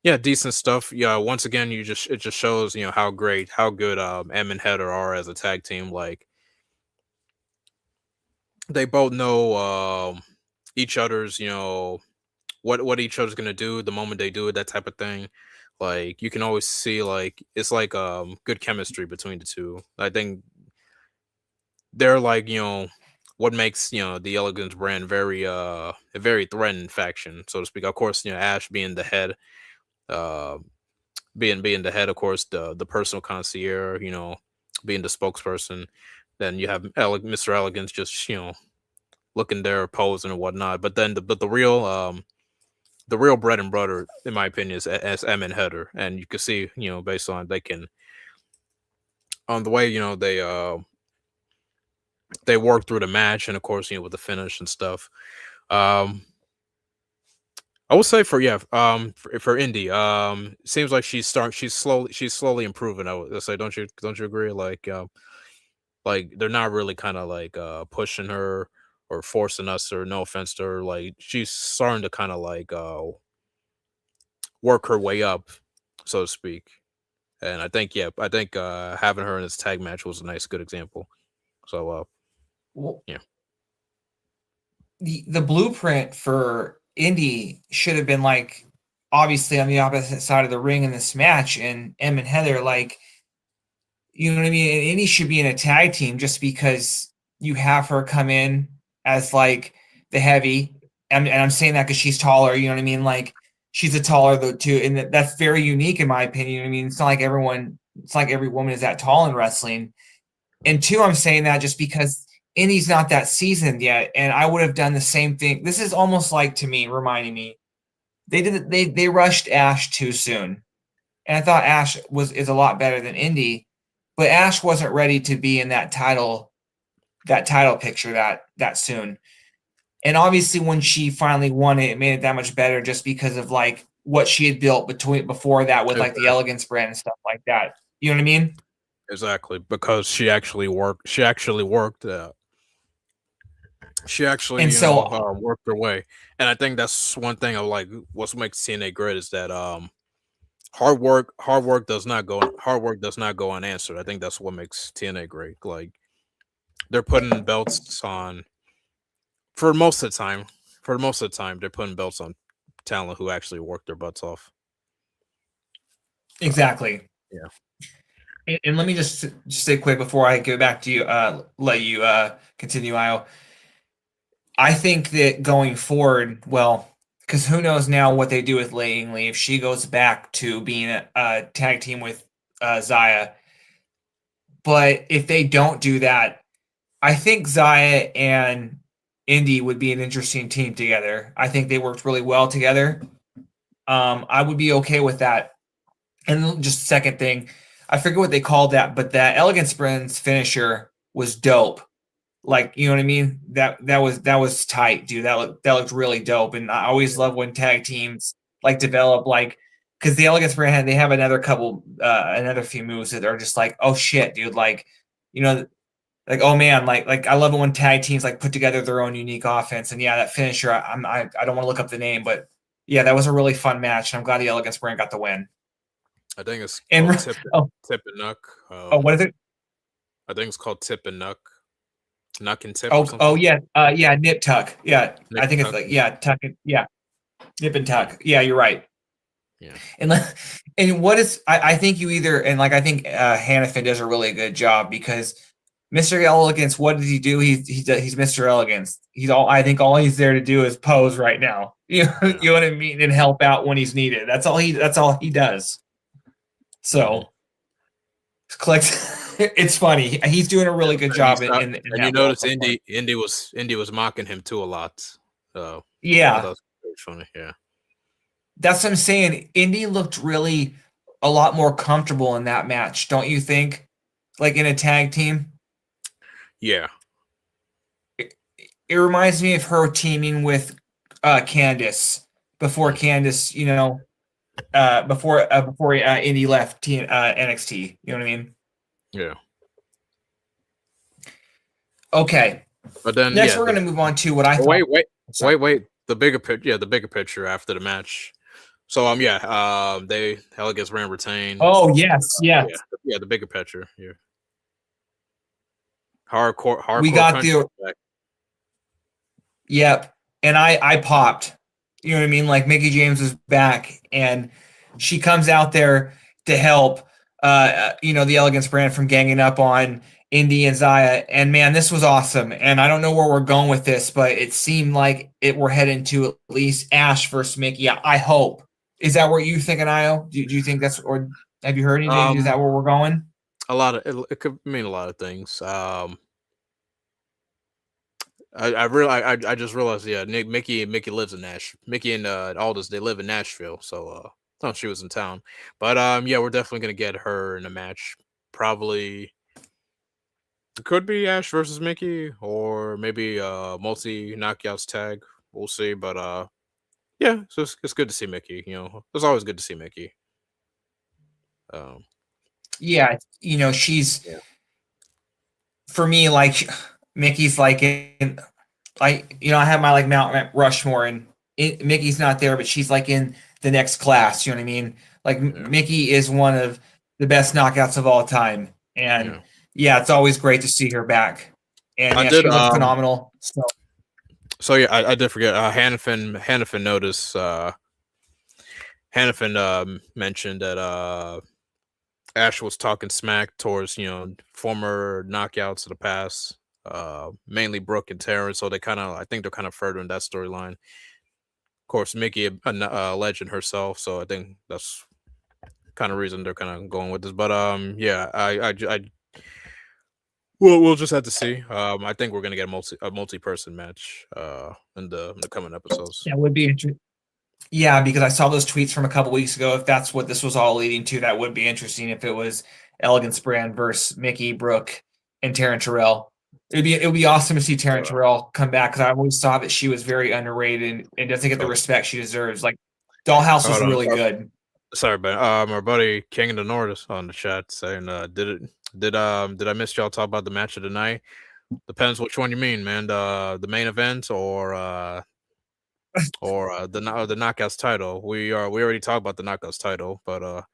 Yeah, decent stuff. Yeah, once again, it just shows how good Em and Heather are as a tag team. Like they both know each other's what each other's gonna do the moment they do it, that type of thing. Like you can always see like it's like good chemistry between the two. I think they're like what makes the Elegance brand a very threatening faction, so to speak. Of course, Ash being the head, uh being the head, of course, the personal concierge, being the spokesperson. Then you have Mr. Elegance just looking there posing and whatnot. But then the real bread and butter, in my opinion, is as Em and Heather, and you can see, based on they can on the way, they work through the match, and of course, with the finish and stuff. Um, I would say for Indi, seems like she's slowly improving. I would say, don't you agree? Like they're not really kind of like pushing her or forcing us, or no offense to her, like she's starting to kind of like work her way up, so to speak. And I think having her in this tag match was a nice, good example. So Well, yeah, the blueprint for Indi should have been like obviously on the opposite side of the ring in this match, and Em and Heather, like, you know what I mean? And Indi should be in a tag team just because you have her come in as like the heavy, and I'm saying that because she's taller. You know what I mean? Like she's a taller though too, and that's very unique in my opinion. You know what I mean, it's not like it's like every woman is that tall in wrestling. And two, I'm saying that just because Indi's not that seasoned yet, and I would have done the same thing. This is almost like to me, reminding me they rushed Ash too soon, and I thought Ash is a lot better than Indi, but Ash wasn't ready to be in that title picture that soon. And obviously, when she finally won it, it made it that much better just because of like what she had built before that with like the exactly. Elegance brand and stuff like that. You know what I mean? Exactly, because she actually worked. She actually And so worked her way, and I think that's one thing I like. What makes TNA great is that hard work does not go unanswered. I think that's what makes TNA great. Like they're putting belts on for most of the time. For most of the time, they're putting belts on talent who actually work their butts off. Uh, exactly. yeah. And let me just say quick before I go back to you, let you continue, Io. I think that going forward, well, because who knows now what they do with Lee if she goes back to being a tag team with Zaya. But if they don't do that, I think Zaya and Indi would be an interesting team together. I think they worked really well together. I would be okay with that. And just second thing, I forget what they called that, but that Elegance Sprint's finisher was dope. Like, you know what I mean? That was tight, dude. That looked really dope. And I always love when tag teams like develop like because the Elegance brand they have another few moves that are just like, oh shit, dude. Like, you know, like oh man, like I love it when tag teams like put together their own unique offense. And yeah, that finisher, I don't want to look up the name, but yeah, that was a really fun match. And I'm glad the Elegance brand got the win. I think it's And called oh, Tip and Nuck. what is it? I think it's called Tip and Nuck, Nuck and Tip or Oh something. yeah, yeah, nip tuck. Yeah, Nick I think it's Tuck. like yeah, tuck it. Yeah, nip and Yeah, tuck. Yeah, you're right. yeah. And and what is I think you either and like I think Hannafin does a really good job because Mr. Elegance, what did he do? He's Mr. Elegance. I think all he's there to do is pose right now. You know what I mean, and help out when he's needed. That's all he does. So, it's funny. He's doing a really good job in and that you notice role. Indi was mocking him too a lot. So yeah, that's funny. Yeah, that's what I'm saying. Indi looked really a lot more comfortable in that match, don't you think? Like in a tag team. Yeah. It reminds me of her teaming with Candice before Candice, before Indi left NXT. You know what I mean? Yeah. Okay. But then next we're going to move on to what I thought. Wait. The bigger picture after the match. So they Elegance ran retained. Oh yes. Yeah, the bigger picture. Yeah. Hardcore. We got the. Yep, and I popped. You know what I mean? Like Mickie James is back, and she comes out there to help. The Elegance brand from ganging up on Indi and Zaya, and man, this was awesome. And I don't know where we're going with this, but it seemed like we're heading to at least Ash versus Mickie. Yeah, I hope. Is that what you think, Io? Do you think that's, or have you heard anything? Is that where we're going? It could mean a lot of things. I just realized, Mickie lives in Nashville. Mickie and Aldous, they live in Nashville, so thought she was in town. But we're definitely gonna get her in a match. Probably it could be Ash versus Mickie, or maybe multi knockouts tag. We'll see. But so it's good to see Mickie. It's always good to see Mickie. She's for me, like Mickey's like in. I have my like Mount Rushmore, and Mickey's not there, but she's like in the next class. You know what I mean? Like Mickie is one of the best knockouts of all time, and it's always great to see her back. And she looked phenomenal. So I did forget. Hannafin noticed. Hannafin mentioned that Ash was talking smack towards former knockouts of the past. Mainly Brooke and Terrence, so I think they're kind of furthering that storyline. Of course, Mickie, a legend herself, so I think that's kind of reason they're kind of going with this. But we'll just have to see. I think we're gonna get a multi-person match in the coming episodes. That would be interesting. Yeah, because I saw those tweets from a couple weeks ago. If that's what this was all leading to, that would be interesting. If it was Elegance brand versus Mickie, Brooke, and Taryn Terrell. It would be awesome to see Taryn Terrell come back, because I always saw that she was very underrated and doesn't get the respect she deserves. Like Dollhouse was really good. Sorry, but our buddy King of the North on the chat saying, did I miss y'all talk about the match of the night? Depends which one you mean, man. The main event or the knockouts title. We already talked about the knockouts title, but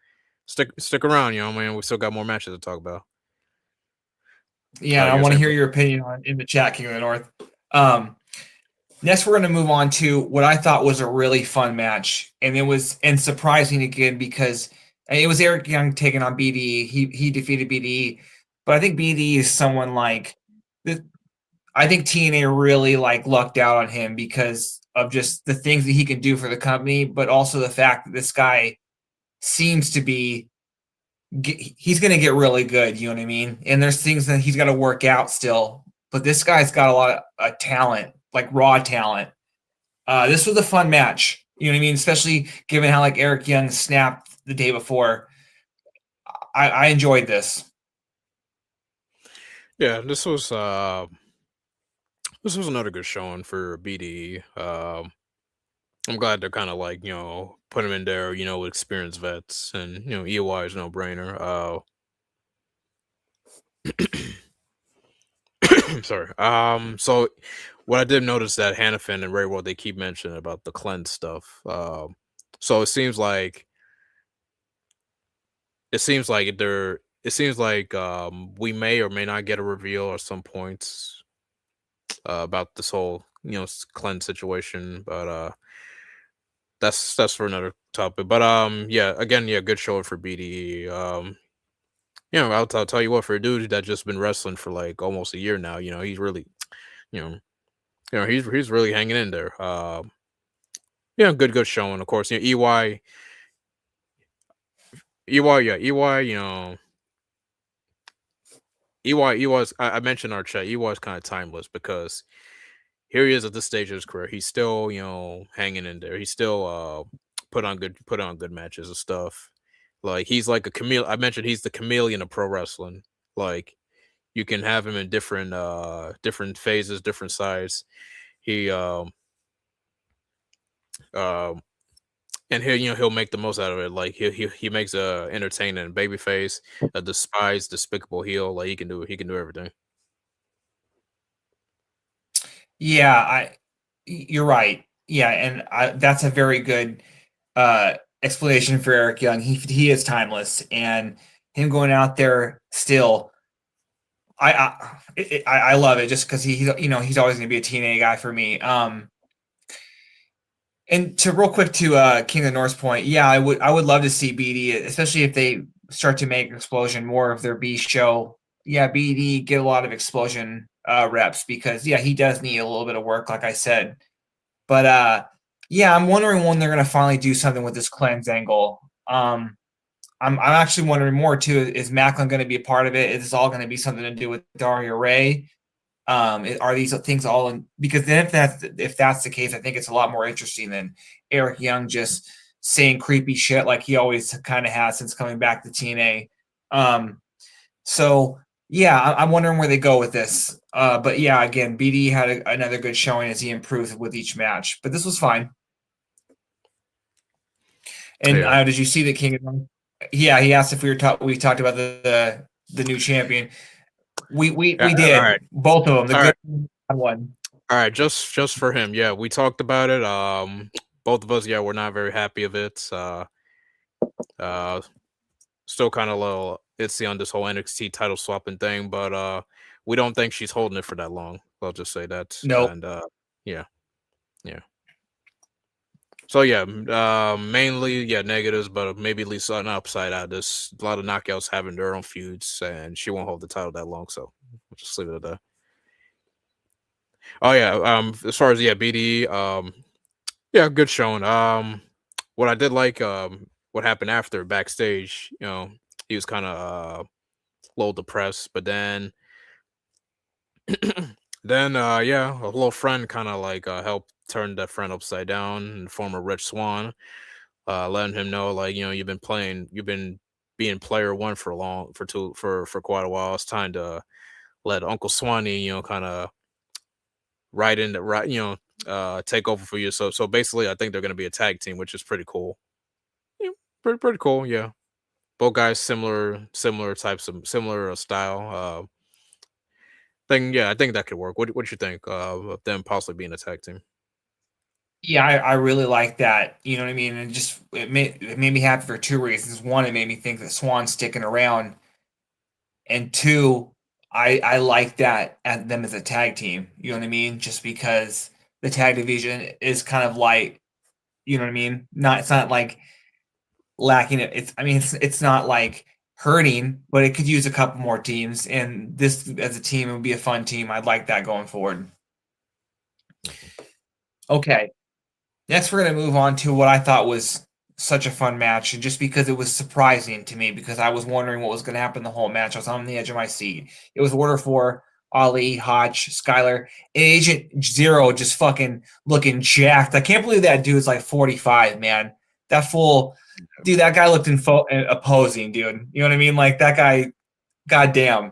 stick around, man. We still got more matches to talk about. Yeah, I want to hear your opinion in the chat, King of the North. Next, we're going to move on to what I thought was a really fun match, and surprising again, because it was Eric Young taking on BDE. He defeated BDE, but I think BDE is someone like I think TNA really like lucked out on him because of just the things that he can do for the company, but also the fact that this guy seems to be. He's going to get really good, you know what I mean? And there's things that he's got to work out still, but this guy's got a lot of talent, like raw talent. This was a fun match, you know what I mean? Especially given how like Eric Young snapped the day before. I enjoyed this. Yeah, this was another good showing for BDE. I'm glad they're kind of like, put him in there, with experienced vets, and EY is no brainer. Sorry. So what I did notice that Hannafin and Ray World, they keep mentioning about the cleanse stuff. So it seems like we may or may not get a reveal at some points about this whole cleanse situation, but that's for another topic. But again, good show for BDE. I'll tell you what, for a dude that just been wrestling for like almost a year now, he's really, you know, he's really hanging in there. Good showing, of course. EY, yeah, EY, EY's. I mentioned our chat. EY's kind of timeless because here he is at this stage of his career. He's still, hanging in there. He's still put on good matches and stuff. Like he's like a chameleon. I mentioned he's the chameleon of pro wrestling. Like you can have him in different phases, different sides. He um and he'll make the most out of it. Like he makes a entertaining babyface, a despised, despicable heel. Like he can do everything. Yeah, you're right. Yeah, and that's a very good explanation for Eric Young. He is timeless, and him going out there still. I love it just because he's always going to be a TNA guy for me. And to real quick to King of the North's point, yeah, I would love to see BD, especially if they start to make Explosion more of their B show. Yeah, BD get a lot of Explosion reps because yeah, he does need a little bit of work, like I said. But yeah, I'm wondering when they're gonna finally do something with this cleanse angle. I'm actually wondering more too. Is Macklin going to be a part of it? Is this all going to be something to do with Daria Ray? Are these things all in? Because then if that's the case, I think it's a lot more interesting than Eric Young just saying creepy shit like he always kind of has since coming back to TNA. So yeah, I'm wondering where they go with this. But yeah, again, BD had another good showing as he improved with each match. But this was fine. And Yeah. did you see the King of North? Yeah, he asked if we talked about the new champion. We All right. did both of them. The All good right. one. All right. Just for him. Yeah, we talked about it. Both of us. Yeah, we're not very happy of it. Uh, Still kind of a little itsy on this whole NXT title swapping thing, but we don't think she's holding it for that long. I'll just say that. No, And yeah, yeah. So yeah, mainly negatives, but maybe at least an upside out. There's a lot of knockouts having their own feuds, and she won't hold the title that long. So we'll just leave it at that. Oh yeah, as far as BD, yeah, good showing. What I did like, what happened after backstage, he was kind of a little depressed, but then a little friend kind of like helped turn that friend upside down and form a Rich Swan, letting him know like you've been being player one for quite a while. It's time to let Uncle Swanee kind of take over for you. So basically, I think they're gonna be a tag team, which is pretty cool. Yeah, pretty cool. Yeah, both guys similar types of similar style. I think that could work. What you think of them possibly being a tag team? yeah, I really like that. You know what I mean? And just it made me happy for two reasons. One, it made me think that Swan's sticking around, and two, I like that at them as a tag team. You know what I mean? Just because the tag division is kind of light. You know what I mean? It's not like lacking it. It's not like hurting, but it could use a couple more teams. And this as a team, it would be a fun team. I'd like that going forward. Okay. Next, we're going to move on to what I thought was such a fun match, and just because it was surprising to me, because I was wondering what was going to happen the whole match. I was on the edge of my seat. It was Order 4, Ali, Hodge, Skyler, and Agent Zero just fucking looking jacked. I can't believe that dude's like 45, man. That fool, dude, that guy looked opposing, dude. You know what I mean? Like that guy, goddamn.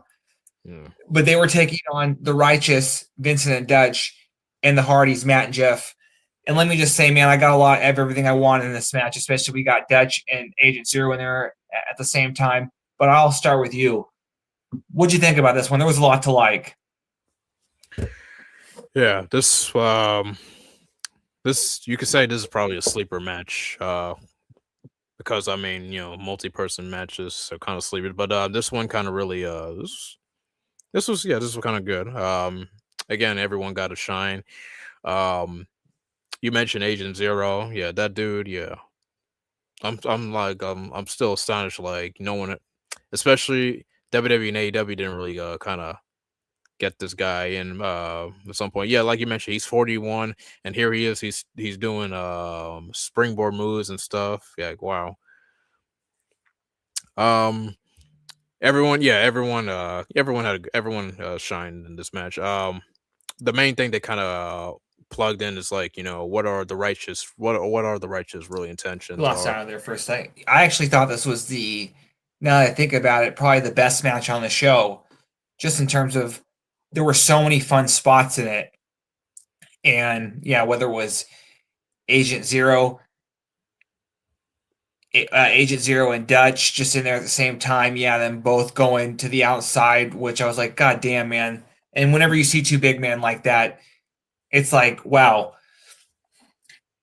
Yeah. But they were taking on the Righteous, Vincent and Dutch, and the Hardys, Matt and Jeff. And let me just say, man, I got a lot of everything I wanted in this match, especially we got Dutch and Agent Zero in there at the same time. But I'll start with you. What'd you think about this one? There was a lot to like. Yeah, this you could say this is probably a sleeper match. Because I mean, multi-person matches are kind of sleeper, but this one kind of really this was kind of good. Again, everyone got a shine. Um, you mentioned Agent Zero, that dude, yeah. I'm still astonished. Like no one, especially WWE and AEW didn't really kind of get this guy in at some point. Yeah, like you mentioned, he's 41, and here he is. He's doing springboard moves and stuff. Yeah, like, wow. Um, everyone shined in this match. The main thing they kind of plugged in is like, what are the righteous really intentions Lost are. out of there for a second. I actually thought this was now that I think about it, probably the best match on the show, just in terms of there were so many fun spots in it. And yeah, whether it was Agent Zero, Agent Zero and Dutch just in there at the same time. Yeah, them both going to the outside, which I was like, God damn, man. And whenever you see two big men like that, it's like, wow.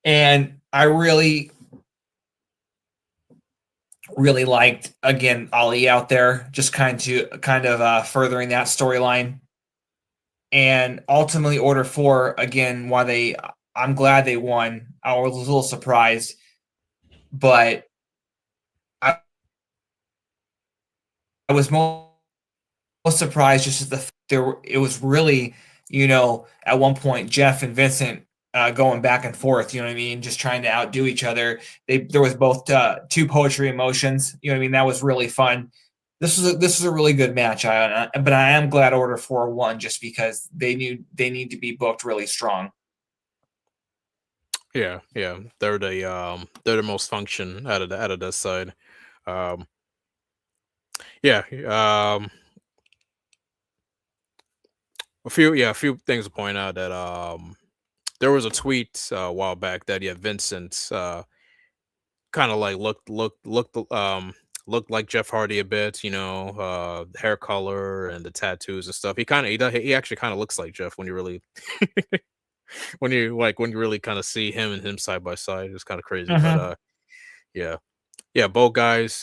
And I really, really liked again Ali out there, just kind of furthering that storyline. And ultimately, Order 4 again. I'm glad they won. I was a little surprised, but I, I was most surprised just at it was really, at one point Jeff and Vincent going back and forth, you know what I mean, just trying to outdo each other. There was both two poetry emotions, you know what I mean. That was really fun. This was a really good match. But I am glad Order 4 won just because they knew they need to be booked really strong. Yeah, yeah, they're the most function out of this side. Um, yeah, a few things to point out that there was a tweet a while back that Vincent kind of like looked like Jeff Hardy a bit, hair color and the tattoos and stuff. He actually kind of looks like Jeff when you really when you really kind of see him and him side by side. It's kind of crazy, but Mhm. yeah, yeah, both guys,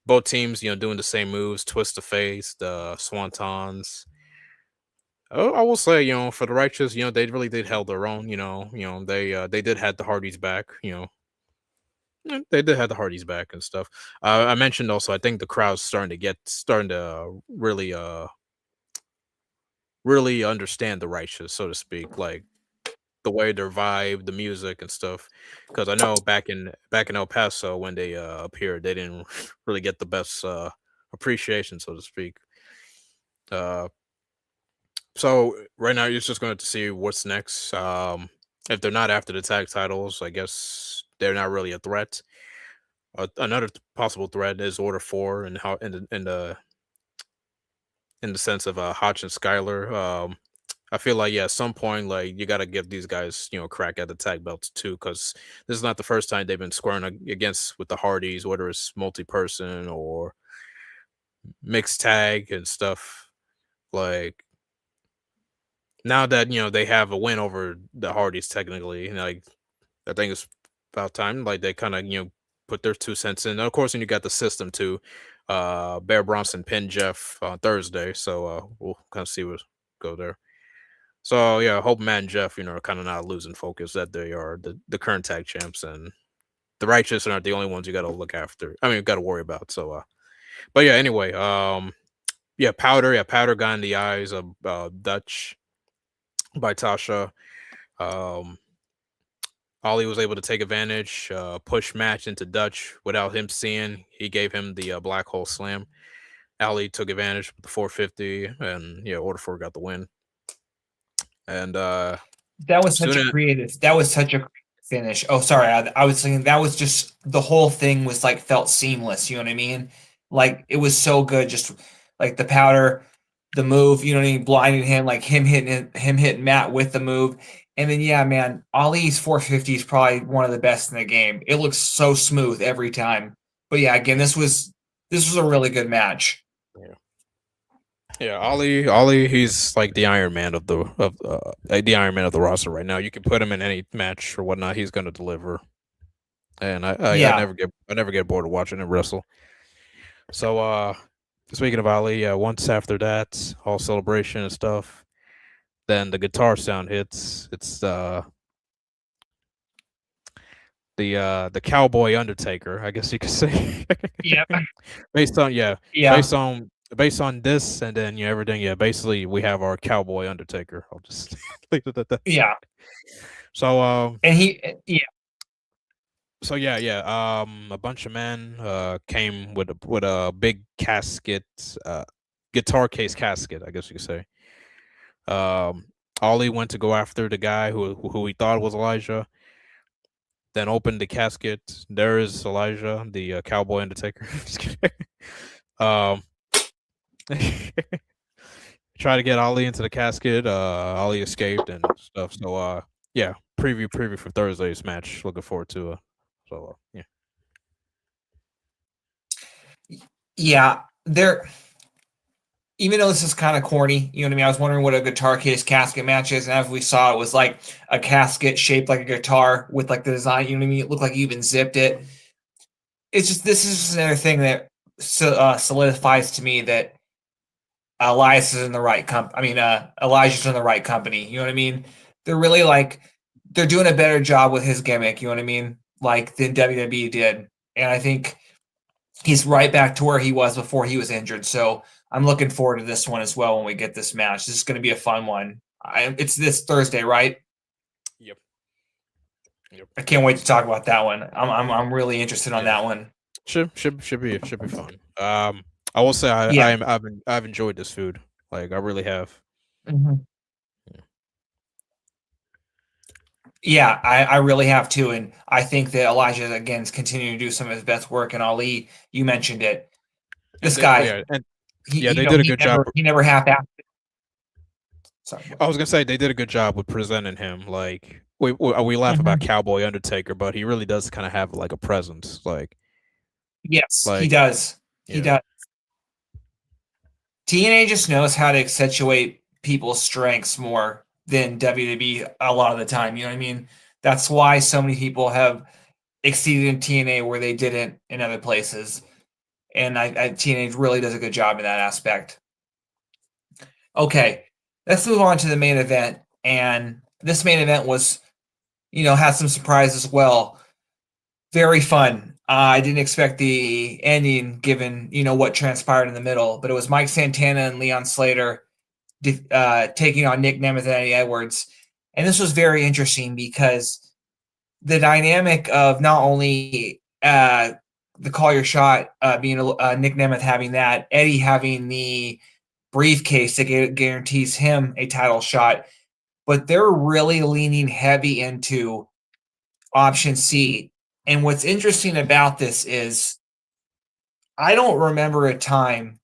both teams, doing the same moves, twist the face, the swantons. I will say, for the righteous, they really did held their own. They did had the Hardys back. They did have the Hardys back and stuff. I mentioned also, I think the crowd's starting to really understand the righteous, so to speak, like the way their vibe, the music and stuff. Because I know back in El Paso when they appeared, they didn't really get the best appreciation, so to speak. Uh, so right now you're just going to see what's next. If they're not after the tag titles, I guess they're not really a threat. Another possible threat is Order 4 and how in the sense of Hotch and Skyler. I feel like, yeah, at some point, like, you got to give these guys, a crack at the tag belts too, because this is not the first time they've been squaring against with the Hardys, whether it's multi-person or mixed tag and stuff. Like, now that they have a win over the Hardys, technically, like, I think it's about time. Like, they kind of put their 2 cents in. And of course, and you got the system too. Bear Bronson pinned Jeff on Thursday, so we'll kind of see what go there. So yeah, I hope Matt and Jeff, are kind of not losing focus that they are the current tag champs, and the righteous aren't the only ones you got to look after. I mean, got to worry about. So, but yeah, anyway, Powder got in the eyes of Dutch by Tasha. Um, Ollie was able to take advantage, push match into Dutch without him seeing. He gave him the black hole slam. Ali took advantage with the 450, and yeah, Order 4 got the win. And soon as That was such a creative finish. Oh, sorry. I was thinking that was just the whole thing was like felt seamless. You know what I mean? Like it was so good. Just like the powder, the move. You know what I mean? Blinding him, like him hitting Matt with the move, and then yeah, man, Ali's 450 is probably one of the best in the game. It looks so smooth every time. But yeah, again, this was a really good match. yeah. Yeah, Ollie, he's like the Iron Man the Iron Man of the roster right now. You can put him in any match or whatnot, he's gonna deliver. And Yeah, I never get bored of watching him wrestle. So speaking of Ali, once after that, all celebration and stuff, then the guitar sound hits. It's the cowboy Undertaker, I guess you could say. Yeah. based on yeah, Yeah. based on this and then everything, basically we have our cowboy Undertaker. I'll just leave it at that. Yeah. So And yeah. a bunch of men came with a big casket, guitar case casket, I guess you could say. Um Ollie went to go after the guy who he thought was Elijah, then opened the casket. There is Elijah, the cowboy Undertaker. Just kidding. um Try to get Ollie into the casket. Ollie escaped and stuff. So yeah, preview for Thursday's match. Looking forward to yeah. Yeah. There, even though this is kind of corny, you know what I mean? I was wondering what a guitar case casket match is, and as we saw, it was like a casket shaped like a guitar with like the design, you know what I mean? It looked like you even zipped it. It's just, this is just another thing that solidifies to me that Elias is in the right Elijah's in the right company. You know what I mean? They're really like, they're doing a better job with his gimmick, you know what I mean? Like than WWE did. And I think he's right back to where he was before he was injured. So I'm looking forward to this one as well when we get this match. This is going to be a fun one. It's this Thursday, right? Yep. I can't wait to talk about that one. I'm really interested on that one. Should be fun. I will say I've enjoyed this food. Like I really have. Mm-hmm. Yeah, I really have too, and I think that Elijah again is continuing to do some of his best work. And Ali, you mentioned it. This guy, they did a good job. He never half-assed. Sorry. I was gonna say they did a good job with presenting him. Like we laugh about Cowboy Undertaker, but he really does kind of have like a presence. Like yes, he does. He does. TNA just knows how to accentuate people's strengths more than WWE a lot of the time. You know what I mean? That's why so many people have exceeded in TNA where they didn't in other places. And TNA really does a good job in that aspect. Okay, let's move on to the main event. And this main event was, had some surprises as well. Very fun. I didn't expect the ending given, what transpired in the middle, but it was Mike Santana and Leon Slater taking on Nick Nemeth and Eddie Edwards. And this was very interesting because the dynamic of not only the call your shot being Nick Nemeth having that, Eddie having the briefcase that guarantees him a title shot, but they're really leaning heavy into option C. And what's interesting about this is I don't remember a time,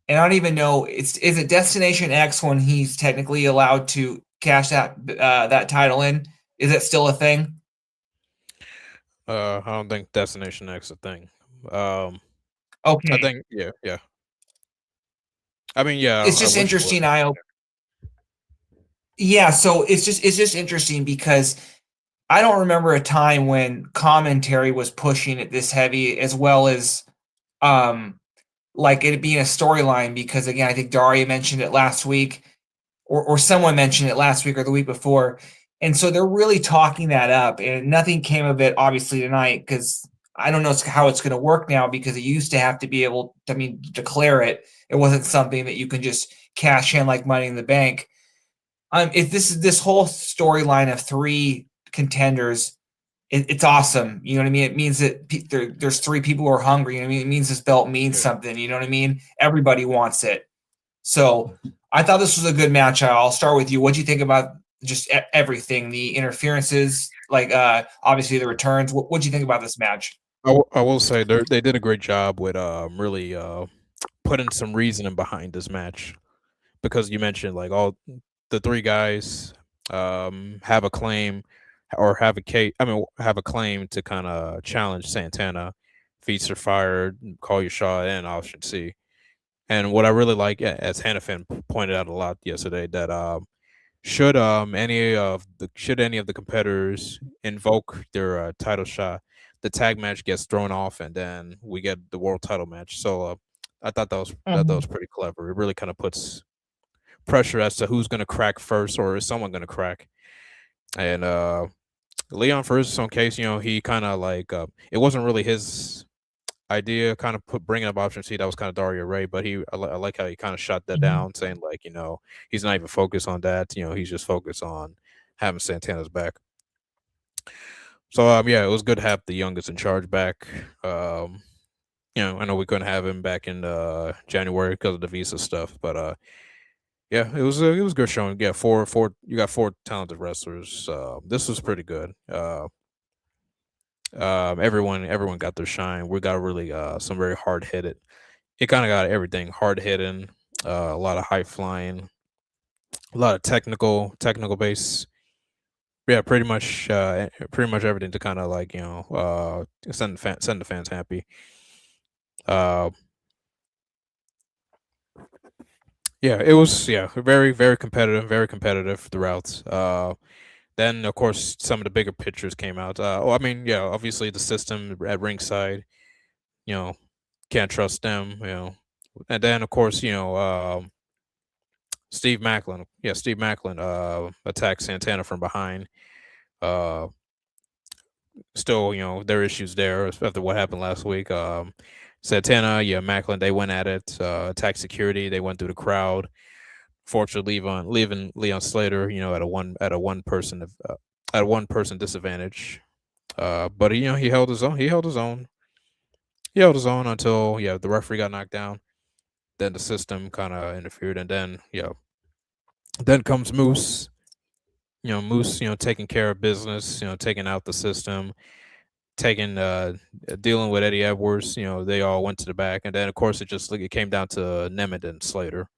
and I don't even know, is it Destination X when he's technically allowed to cash that title in? Is it still a thing? I don't think Destination X is a thing. Okay. I think yeah. I mean, yeah. It's just interesting. Yeah, so it's just interesting because I don't remember a time when commentary was pushing it this heavy, as well as like it being a storyline. Because again, I think Daria mentioned it last week, or someone mentioned it last week or the week before, and so they're really talking that up. And nothing came of it, obviously, tonight, because I don't know how it's going to work now, because it used to have to be able to, declare it. It wasn't something that you can just cash in like Money in the Bank. If this whole storyline of three contenders, it's awesome. You know what I mean? It means that there's three people who are hungry. You know what I mean? It means this belt means something. You know what I mean? Everybody wants it. So I thought this was a good match. I'll start with you. What do you think about just everything? The interferences, like obviously the returns. What do you think about this match? I will say they did a great job with really putting some reasoning behind this match, because you mentioned like all the three guys have a claim or have a claim to kind of challenge Santana. Feats are fired, call your shot, and option C. And what I really like, as Hannafin pointed out a lot yesterday, that should any of the competitors invoke their title shot, the tag match gets thrown off, and then we get the world title match. So I thought that was pretty clever. It really kind of puts pressure as to who's going to crack first, or is someone going to crack. And Leon, for his own case, he kind of like it wasn't really his idea, kind of bringing up option C. That was kind of Dario Ray, but I like how he kind of shut that Mhm. down, saying like he's not even focused on that. He's just focused on having Santana's back. So yeah, it was good to have the youngest in charge back. Um, I know we couldn't have him back in January because of the visa stuff, but yeah, it was good showing. Yeah, four. You got four talented wrestlers. This was pretty good. Everyone got their shine. We got really some very hard hitted. It kind of got everything hard hitting, a lot of high flying, a lot of technical base. Yeah, pretty much everything to kind of like send the fans happy. Uh, yeah, it was very very competitive throughout. Then of course some of the bigger pictures came out. I mean, yeah, obviously the system at ringside, you know, can't trust them. And then of course Steve Macklin, Steve Macklin, attacked Santana from behind. Uh, Still, there are issues there after what happened last week. Santana, yeah, Macklin, they went at it, attacked security, they went through the crowd. Fortunately, leaving Leon Slater, at a one person disadvantage. But he held his own. He held his own until the referee got knocked down. Then the system kind of interfered, and then comes Moose. Moose, taking care of business. Taking out the system, taking dealing with Eddie Edwards. They all went to the back, and then of course it came down to Nemeth and Slater,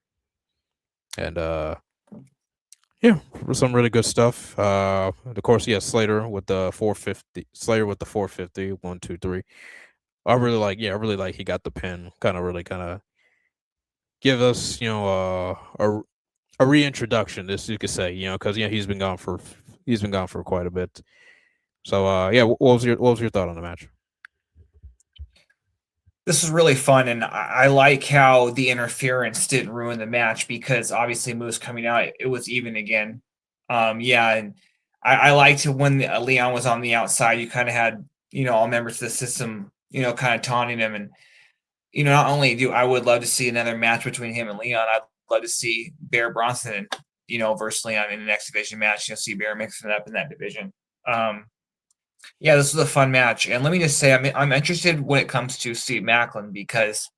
and yeah, some really good stuff. Of course, Slater with the 450. Slater with the 450. 1, 2, 3. I really like he got the pin. Kind of give us, a reintroduction, this you could say, because he's been gone for quite a bit. So yeah, what was your thought on the match? This was really fun, and I like how the interference didn't ruin the match because obviously Moose coming out, it was even again. Yeah, and I liked it when Leon was on the outside. You kind of had all members of the system, kind of taunting him, and not only do I would love to see another match between him and Leon, I'd love to see Bear Bronson, versus Leon in the next division match. See Bear mixing it up in that division. Um, yeah, this was a fun match, and let me just say, I'm interested when it comes to Steve Macklin because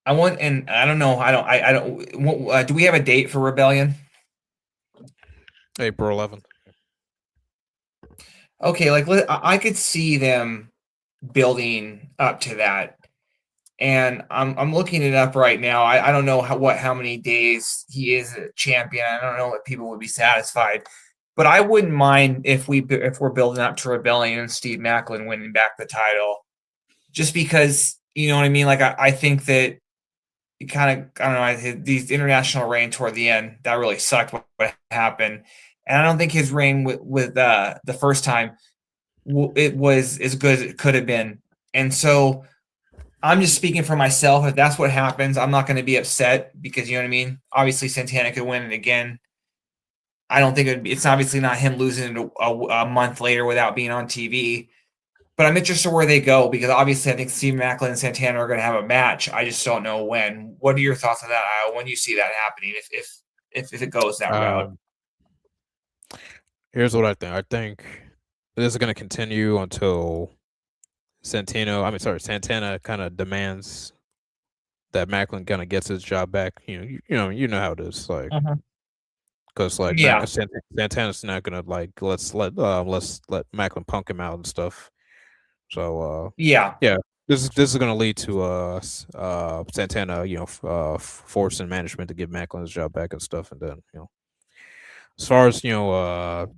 I want, and I don't know, I don't. Do we have a date for Rebellion? April 11th. Okay, like I could see them building up to that, and I'm looking it up right now. I don't know how many days he is a champion. I don't know if people would be satisfied, but I wouldn't mind if we're building up to Rebellion and Steve Macklin winning back the title, just because you know what I mean. Like I think that it kind of I don't know these international reign toward the end that really sucked what happened, and I don't think his reign with the first time it was as good as it could have been, and so I'm just speaking for myself. If that's what happens, I'm not going to be upset because you know what I mean. Obviously, Santana could win it again. I don't think it's obviously not him losing it a month later without being on TV. But I'm interested where they go because obviously I think Steve Macklin and Santana are going to have a match. I just don't know when. What are your thoughts on that, Io, when you see that happening? If it goes that route? Um, Here's what I think. I think this is going to continue until Santana kind of demands that Macklin kind of gets his job back. You know how it is. Like, Mhm. because like Yeah, Santana's not gonna like let's let Macklin punk him out and stuff. So yeah, yeah, this is gonna lead to Santana forcing management to give Macklin his job back and stuff, and then as far as who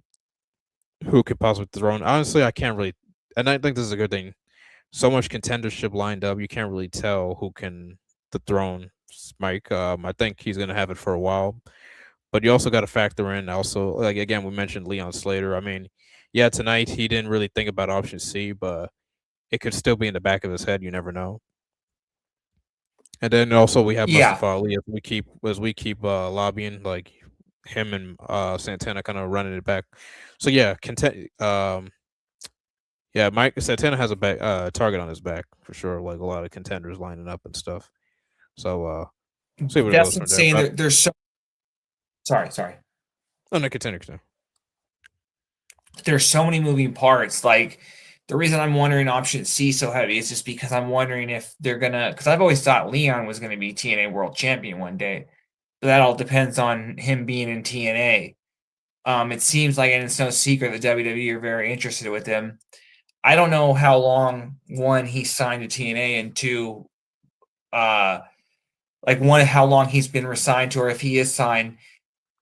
could possibly throw, honestly I can't really, and I think this is a good thing. So much contendership lined up, you can't really tell who can dethrone Mike. I think he's gonna have it for a while. But you also got to factor in also, like again, we mentioned Leon Slater. I mean, yeah, tonight he didn't really think about option C, but it could still be in the back of his head. You never know. And then also we have yeah, Mustafa Ali as we keep lobbying. Like him and Santana kind of running it back. So yeah, yeah, Mike Santana has a target on his back for sure. Like a lot of contenders lining up and stuff. So see where it That's goes from there. insane. But There's so sorry. oh, no, continue. There's so many moving parts. Like the reason I'm wondering option C so heavy is just because I'm wondering if they're gonna. Because I've always thought Leon was gonna be TNA World Champion one day, but that all depends on him being in TNA. It seems like, and it's no secret that WWE are very interested with him. I don't know how long one he signed to TNA and two, like one how long he's been resigned to, or if he is signed.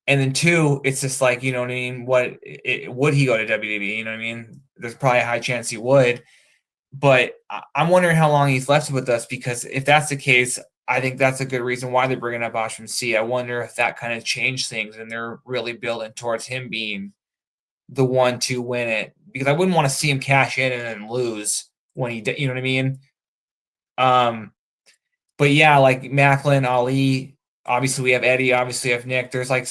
And then two, it's just like, you know what I mean? Would he go to WWE? You know what I mean? There's probably a high chance he would. But I'm wondering how long he's left with us, because if that's the case, I think that's a good reason why they're bringing up option C. I wonder if that kind of changed things and they're really building towards him being the one to win it, because I wouldn't want to see him cash in and then lose when you know what I mean? Um, but yeah, like Macklin, Ali, obviously we have Eddie, obviously we have Nick. There's like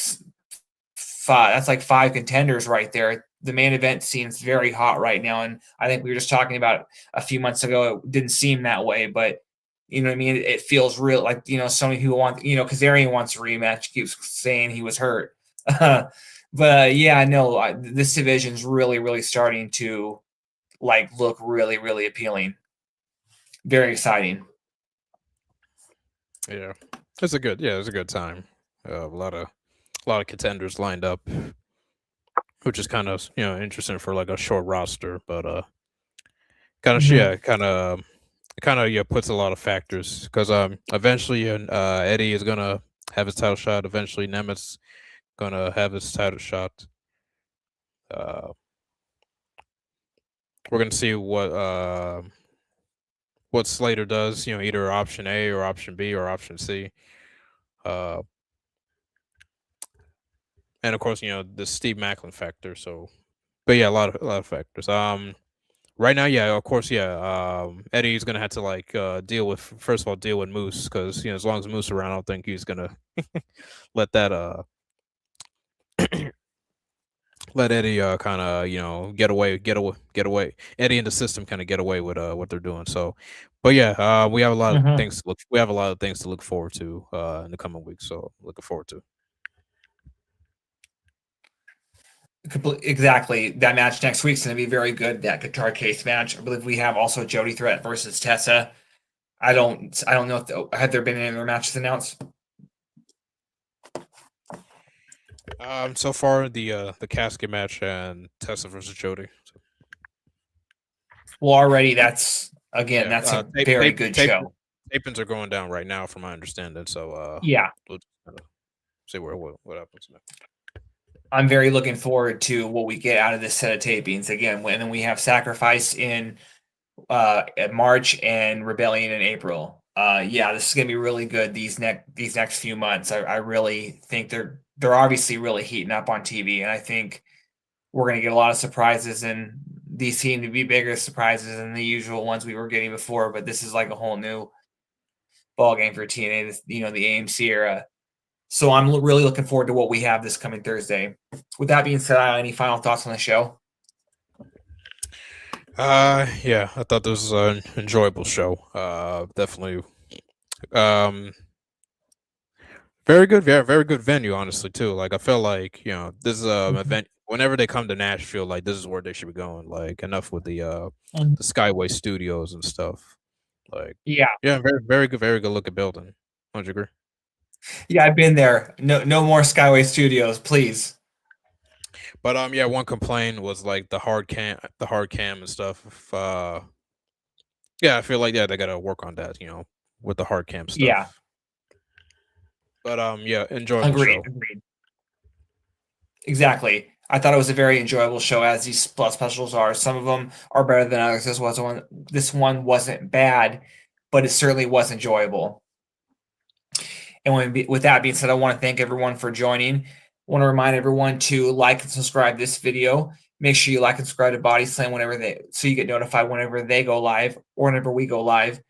five, that's like five contenders right there. The main event seems very hot right now. And I think we were just talking about a few months ago, it didn't seem that way, but you know what I mean? It feels real. Like, you know, so many people want, you know, Kazarian wants a rematch, keeps saying he was hurt. But yeah, no, this division's really, really starting to like look really, really appealing. Very exciting. Yeah, it's a good time. A lot of contenders lined up, which is kind of interesting for like a short roster, but Mhm. yeah, puts a lot of factors because eventually Eddie is gonna have his title shot. Eventually Nemeth's gonna have his title shot. Uh, we're gonna see what Slater does. Either option A or option B or option C. Uh, and of course the Steve Macklin factor. So, but yeah, a lot of factors. Right now, yeah, of course, yeah. Eddie's gonna have to like first of all deal with Moose because as long as Moose around, I don't think he's gonna let that let Eddie kind of get away. Eddie and the system kind of get away with what they're doing. So, but yeah, we have a lot of Mhm. things to look. We have a lot of things to look forward to in the coming weeks. So, looking forward to. Exactly. That match next week's going to be very good. That guitar case match. I believe we have also Jody Threat versus Tessa. I don't know if have there been any other matches announced. So far the casket match and Tessa versus Jody. So, Well, already that's yeah, a very good show. tapings are going down right now, from my understanding. So, Yeah, we'll just kind of see what happens next. I'm very looking forward to what we get out of this set of tapings again. When then we have Sacrifice in March and Rebellion in April. Yeah, this is gonna be really good these next few months. I really think they're obviously really heating up on TV, and I think we're gonna get a lot of surprises, and these seem to be bigger surprises than the usual ones we were getting before. But this is like a whole new ball game for TNA. This, the AMC era. So I'm really looking forward to what we have this coming Thursday. With that being said, any final thoughts on the show? Yeah, I thought this was an enjoyable show. Definitely. Um, very good, very good venue, honestly, too. Like, I feel like this is an event. Whenever they come to Nashville, like this is where they should be going. Like, enough with Mhm. the Skyway Studios and stuff. Like, Yeah, yeah, very good looking building. Don't you agree? yeah, I've been there. No, no more Skyway Studios, please. But yeah, one complaint was like the hard cam and stuff. Yeah, I feel like they gotta work on that, with the hard cam Yeah, stuff. But yeah, enjoyable agreed, show. agreed. Exactly. I thought it was a very enjoyable show, as these plus specials are. Some of them are better than others. This one wasn't bad, but it certainly was enjoyable. And with that being said, I want to thank everyone for joining. I want to remind everyone to like and subscribe this video. Make sure you like and subscribe to Body Slam so you get notified whenever they go live or whenever we go live.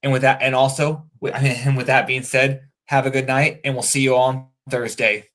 And with that, and also, and with that being said, have a good night, and we'll see you all on Thursday.